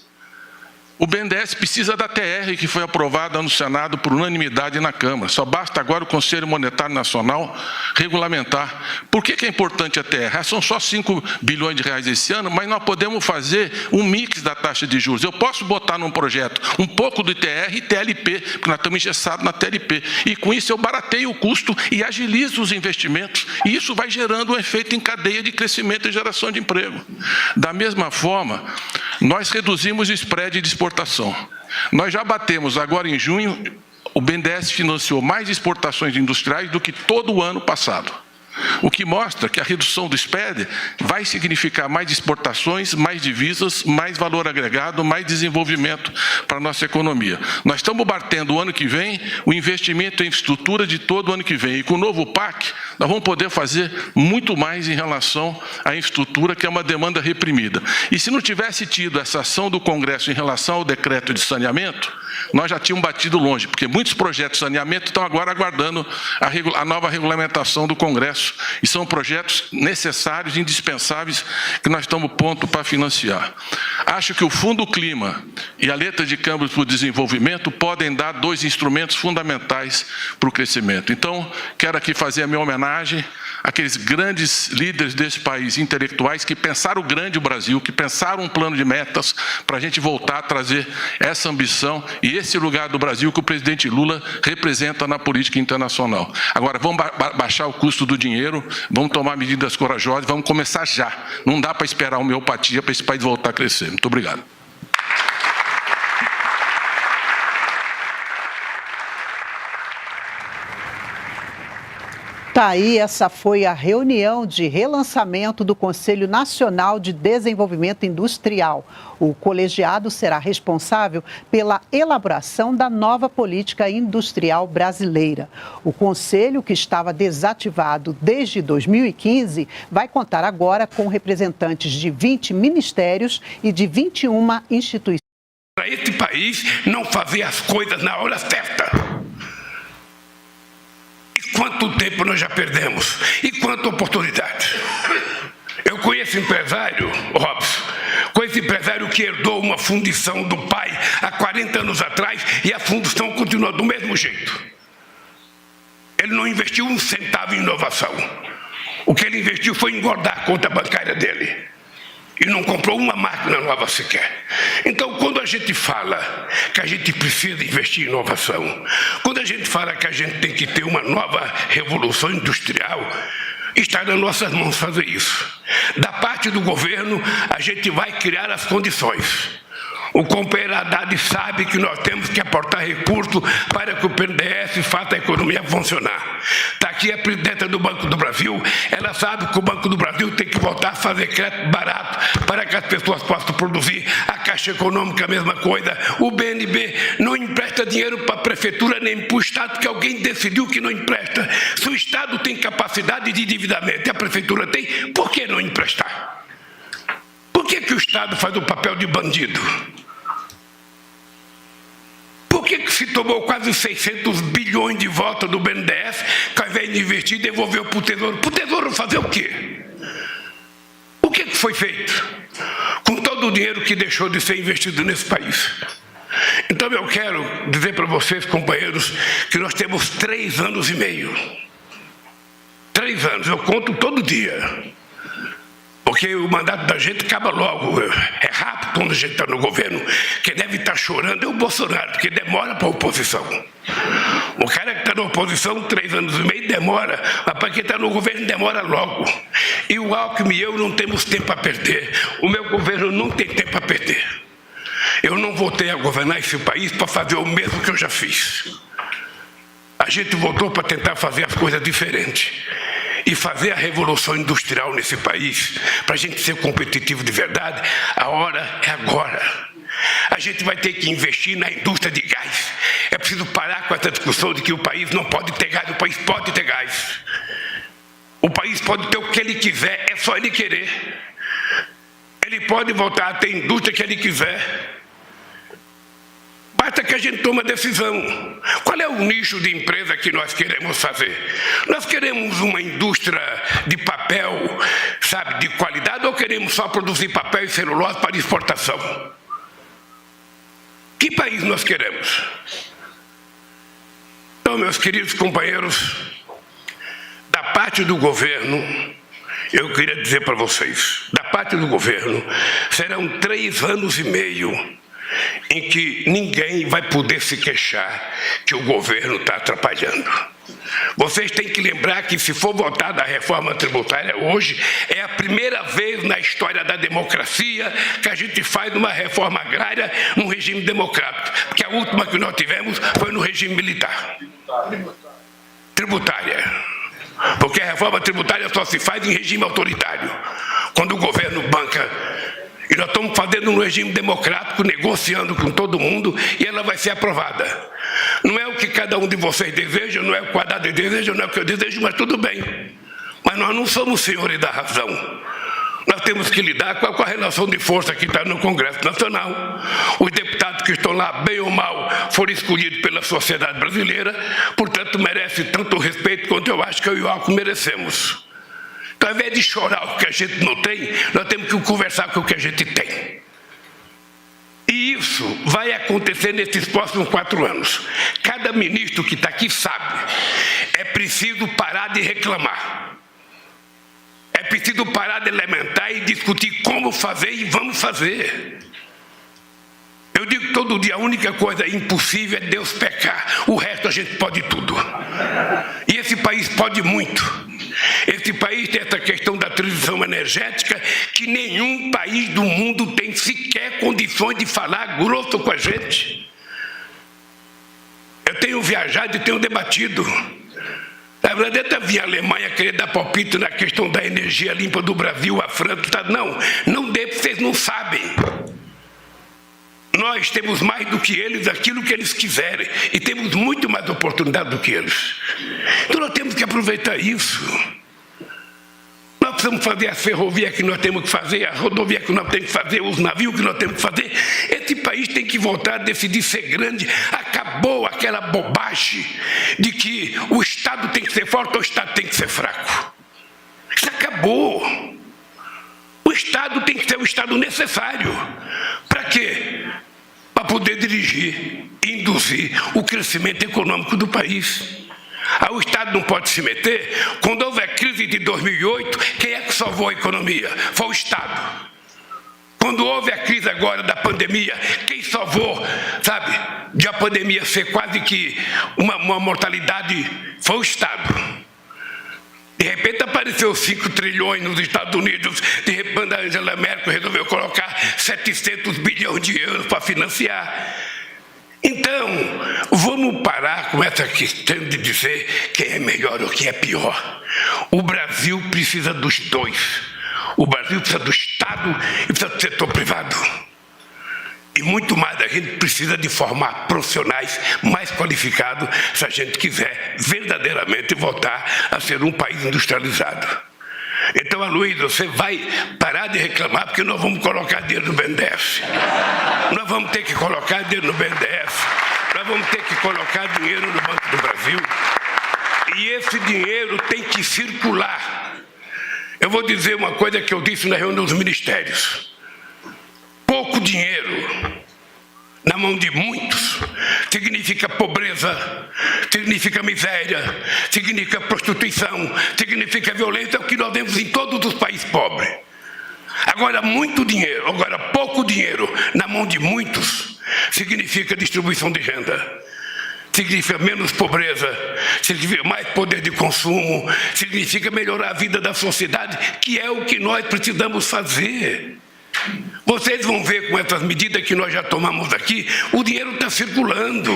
O BNDES precisa da TR, que foi aprovada no Senado por unanimidade na Câmara. Só basta agora o Conselho Monetário Nacional regulamentar. Por que é importante a TR? São só 5 bilhões de reais esse ano, mas nós podemos fazer um mix da taxa de juros. Eu posso botar num projeto um pouco do TR e TLP, porque nós estamos engessados na TLP. E com isso eu barateio o custo e agilizo os investimentos. E isso vai gerando um efeito em cadeia de crescimento e geração de emprego. Da mesma forma, nós reduzimos o spread de exportação. Nós já batemos agora em junho, o BNDES financiou mais exportações industriais do que todo o ano passado. O que mostra que a redução do spread vai significar mais exportações, mais divisas, mais valor agregado, mais desenvolvimento para a nossa economia. Nós estamos batendo o ano que vem o investimento em infraestrutura de todo o ano que vem. E com o novo PAC, nós vamos poder fazer muito mais em relação à infraestrutura, que é uma demanda reprimida. E se não tivesse tido essa ação do Congresso em relação ao decreto de saneamento, nós já tínhamos batido longe, porque muitos projetos de saneamento estão agora aguardando a nova regulamentação do Congresso. E são projetos necessários, indispensáveis, que nós estamos prontos para financiar. Acho que o Fundo Clima e a letra de câmbio para o desenvolvimento podem dar 2 instrumentos fundamentais para o crescimento. Então, quero aqui fazer a minha homenagem àqueles grandes líderes desse país, intelectuais, que pensaram grande o Brasil, que pensaram um plano de metas para a gente voltar a trazer essa ambição e esse lugar do Brasil que o presidente Lula representa na política internacional. Agora, vamos baixar o custo do dinheiro, vamos tomar medidas corajosas, vamos começar já. Não dá para esperar a homeopatia para esse país voltar a crescer. Muito obrigado. Tá aí, essa foi a reunião de relançamento do Conselho Nacional de Desenvolvimento Industrial. O colegiado será responsável pela elaboração da nova política industrial brasileira. O conselho, que estava desativado desde 2015, vai contar agora com representantes de 20 ministérios e de 21 instituições. para esse país não fazer as coisas na hora certa. E quanto tempo nós já perdemos? E quanta oportunidade? Eu conheço empresário, Robson, conheço empresário que herdou uma fundição do pai há 40 anos atrás e a fundição continua do mesmo jeito. Ele não investiu um centavo em inovação. O que ele investiu foi engordar a conta bancária dele. E não comprou uma máquina nova sequer. Então, quando a gente fala que a gente precisa investir em inovação, quando a gente fala que a gente tem que ter uma nova revolução industrial, está nas nossas mãos fazer isso. Da parte do governo, a gente vai criar as condições. O companheiro Haddad sabe que nós temos que aportar recursos para que o BNDES faça a economia funcionar. Está aqui a presidenta do Banco do Brasil, ela sabe que o Banco do Brasil tem que voltar a fazer crédito barato para que as pessoas possam produzir. A Caixa Econômica, a mesma coisa. O BNB não empresta dinheiro para a prefeitura nem para o Estado, porque alguém decidiu que não empresta. Se o Estado tem capacidade de endividamento e a prefeitura tem, por que não emprestar? Por que o Estado faz o papel de bandido? Por que se tomou quase 600 bilhões de volta do BNDES, que ao invés de investir, devolveu para o Tesouro? Para o Tesouro fazer o quê? O que foi feito com todo o dinheiro que deixou de ser investido nesse país? Então eu quero dizer para vocês, companheiros, que nós temos 3 anos e meio. 3 anos, eu conto todo dia. Porque o mandato da gente acaba logo. É rápido quando a gente está no governo. Quem deve estar chorando é o Bolsonaro, porque demora para a oposição. O cara que está na oposição 3 anos e meio demora, mas para quem está no governo demora logo. E o Alckmin e eu não temos tempo a perder. O meu governo não tem tempo a perder. Eu não voltei a governar esse país para fazer o mesmo que eu já fiz. A gente voltou para tentar fazer as coisas diferentes. E fazer a revolução industrial nesse país, para a gente ser competitivo de verdade, a hora é agora. A gente vai ter que investir na indústria de gás. É preciso parar com essa discussão de que o país não pode ter gás. O país pode ter gás. O país pode ter o que ele quiser, é só ele querer. Ele pode voltar a ter a indústria que ele quiser. Basta que a gente tome a decisão. Qual é o nicho de empresa que nós queremos fazer? Nós queremos uma indústria de papel, sabe, de qualidade, ou queremos só produzir papel e celulose para exportação? Que país nós queremos? Então, meus queridos companheiros, da parte do governo, eu queria dizer para vocês, da parte do governo, serão 3 anos e meio em que ninguém vai poder se queixar que o governo está atrapalhando. Vocês têm que lembrar que, se for votada a reforma tributária hoje, é a primeira vez na história da democracia que a gente faz uma reforma agrária num regime democrático, porque a última que nós tivemos foi no regime militar. Tributária. Porque a reforma tributária só se faz em regime autoritário, quando o governo banca. E nós estamos fazendo um regime democrático, negociando com todo mundo, e ela vai ser aprovada. Não é o que cada um de vocês deseja, não é o que o Haddad deseja, não é o que eu desejo, mas tudo bem. Mas nós não somos senhores da razão. Nós temos que lidar com a relação de força que está no Congresso Nacional. Os deputados que estão lá, bem ou mal, foram escolhidos pela sociedade brasileira, portanto, merecem tanto respeito quanto eu acho que eu e o Alckmin merecemos. Então, ao invés de chorar o que a gente não tem, nós temos que conversar com o que a gente tem. E isso vai acontecer nesses próximos 4 anos. Cada ministro que está aqui sabe, é preciso parar de reclamar. É preciso parar de lamentar e discutir como fazer, e vamos fazer. Eu digo todo dia, a única coisa impossível é Deus pecar. O resto a gente pode tudo. E esse país pode muito. Esse país tem essa questão da transição energética que nenhum país do mundo tem sequer condições de falar grosso com a gente. Eu tenho viajado e tenho debatido. Na verdade, até vi a Alemanha querer dar palpite na questão da energia limpa do Brasil, a França. Não dê, porque vocês não sabem. Nós temos mais do que eles, aquilo que eles quiserem, e temos muito mais oportunidade do que eles. Então nós temos que aproveitar isso. Nós precisamos fazer as ferrovias que nós temos que fazer, as rodovias que nós temos que fazer, os navios que nós temos que fazer. Esse país tem que voltar a decidir ser grande. Acabou aquela bobagem de que o Estado tem que ser forte ou o Estado tem que ser fraco. Isso acabou. O Estado tem que ser o Estado necessário. Para quê? Para poder dirigir e induzir o crescimento econômico do país. O Estado não pode se meter. Quando houve a crise de 2008, quem é que salvou a economia? Foi o Estado. Quando houve a crise agora da pandemia, quem salvou, sabe, de a pandemia ser quase que uma mortalidade, foi o Estado. De repente apareceu 5 trilhões nos Estados Unidos, de repente a Angela Merkel resolveu colocar 700 bilhões de euros para financiar. Então, vamos parar com essa questão de dizer quem é melhor ou quem é pior. O Brasil precisa dos dois. O Brasil precisa do Estado e precisa do setor privado. E muito mais, a gente precisa de formar profissionais mais qualificados se a gente quiser verdadeiramente voltar a ser um país industrializado. Então, Aloysio, você vai parar de reclamar porque nós vamos colocar dinheiro no BNDES. Nós vamos ter que colocar dinheiro no BNDES. Nós vamos ter que colocar dinheiro no Banco do Brasil. E esse dinheiro tem que circular. Eu vou dizer uma coisa que eu disse na reunião dos ministérios. Pouco dinheiro na mão de muitos significa pobreza, significa miséria, significa prostituição, significa violência, é o que nós vemos em todos os países pobres. Agora, pouco dinheiro na mão de muitos significa distribuição de renda. Significa menos pobreza, significa mais poder de consumo, significa melhorar a vida da sociedade, que é o que nós precisamos fazer. Vocês vão ver com essas medidas que nós já tomamos aqui, o dinheiro está circulando,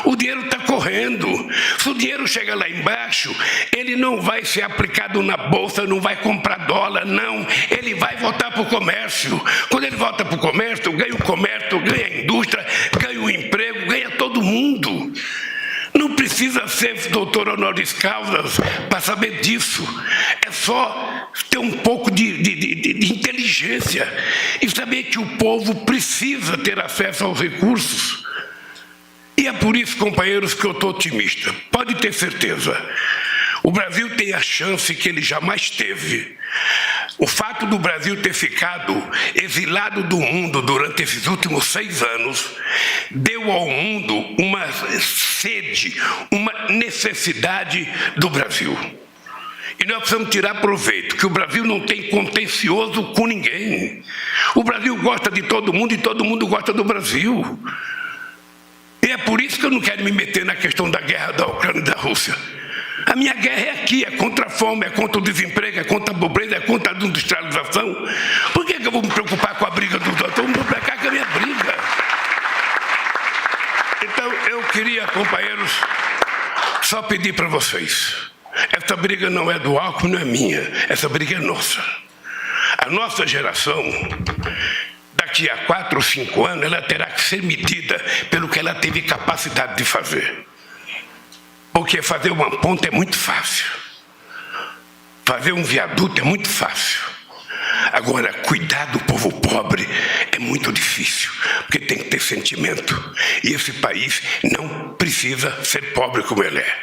o dinheiro está correndo. Se o dinheiro chega lá embaixo, ele não vai ser aplicado na bolsa, não vai comprar dólar, não. Ele vai voltar para o comércio. Quando ele volta para o comércio, ganha a indústria, ganha o emprego, ganha todo mundo. Não precisa ser doutor honoris causa para saber disso. É só ter um pouco de inteligência e saber que o povo precisa ter acesso aos recursos. E é por isso, companheiros, que eu estou otimista. Pode ter certeza. O Brasil tem a chance que ele jamais teve. O fato do Brasil ter ficado exilado do mundo durante esses últimos 6 anos deu ao mundo uma sede, uma necessidade do Brasil. E nós precisamos tirar proveito, que o Brasil não tem contencioso com ninguém. O Brasil gosta de todo mundo e todo mundo gosta do Brasil. E é por isso que eu não quero me meter na questão da guerra da Ucrânia e da Rússia. A minha guerra é aqui, é contra a fome, é contra o desemprego, é contra a pobreza, é contra a industrialização. Por que eu vou me preocupar com a briga dos outros? Eu vou me preocupar com a minha briga. Então, eu queria, companheiros, só pedir para vocês. Essa briga não é do Alckmin, não é minha. Essa briga é nossa. A nossa geração, daqui a 4 ou 5 anos, ela terá que ser medida pelo que ela teve capacidade de fazer. Porque fazer uma ponte é muito fácil. Fazer um viaduto é muito fácil. Agora, cuidar do povo pobre é muito difícil, porque tem que ter sentimento. E esse país não precisa ser pobre como ele é.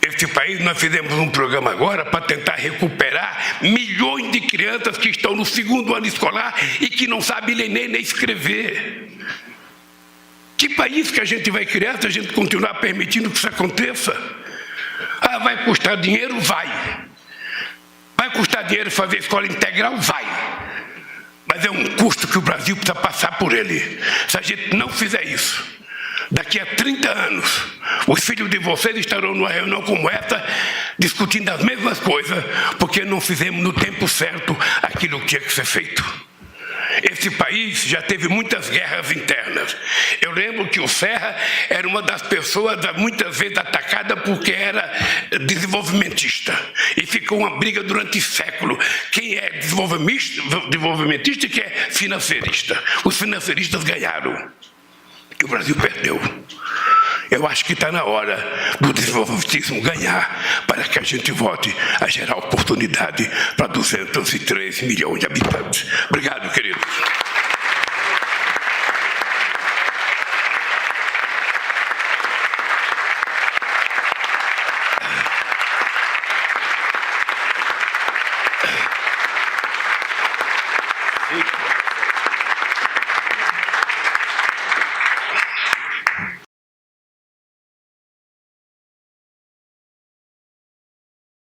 Esse país, nós fizemos um programa agora para tentar recuperar milhões de crianças que estão no 2º ano escolar e que não sabem ler nem escrever. Que país que a gente vai criar se a gente continuar permitindo que isso aconteça? Vai custar dinheiro? Vai. Vai custar dinheiro fazer escola integral? Vai. Mas é um custo que o Brasil precisa passar por ele. Se a gente não fizer isso, daqui a 30 anos, os filhos de vocês estarão numa reunião como essa, discutindo as mesmas coisas, porque não fizemos no tempo certo aquilo que tinha que ser feito. Esse país já teve muitas guerras internas. Eu lembro que o Serra era uma das pessoas muitas vezes atacada porque era desenvolvimentista. E ficou uma briga durante séculos. Quem é desenvolvimentista e quem é financeirista. Os financeiristas ganharam. E o Brasil perdeu. Eu acho que está na hora do desenvolvimentismo ganhar para que a gente volte a gerar oportunidade para 203 milhões de habitantes. Obrigado, queridos.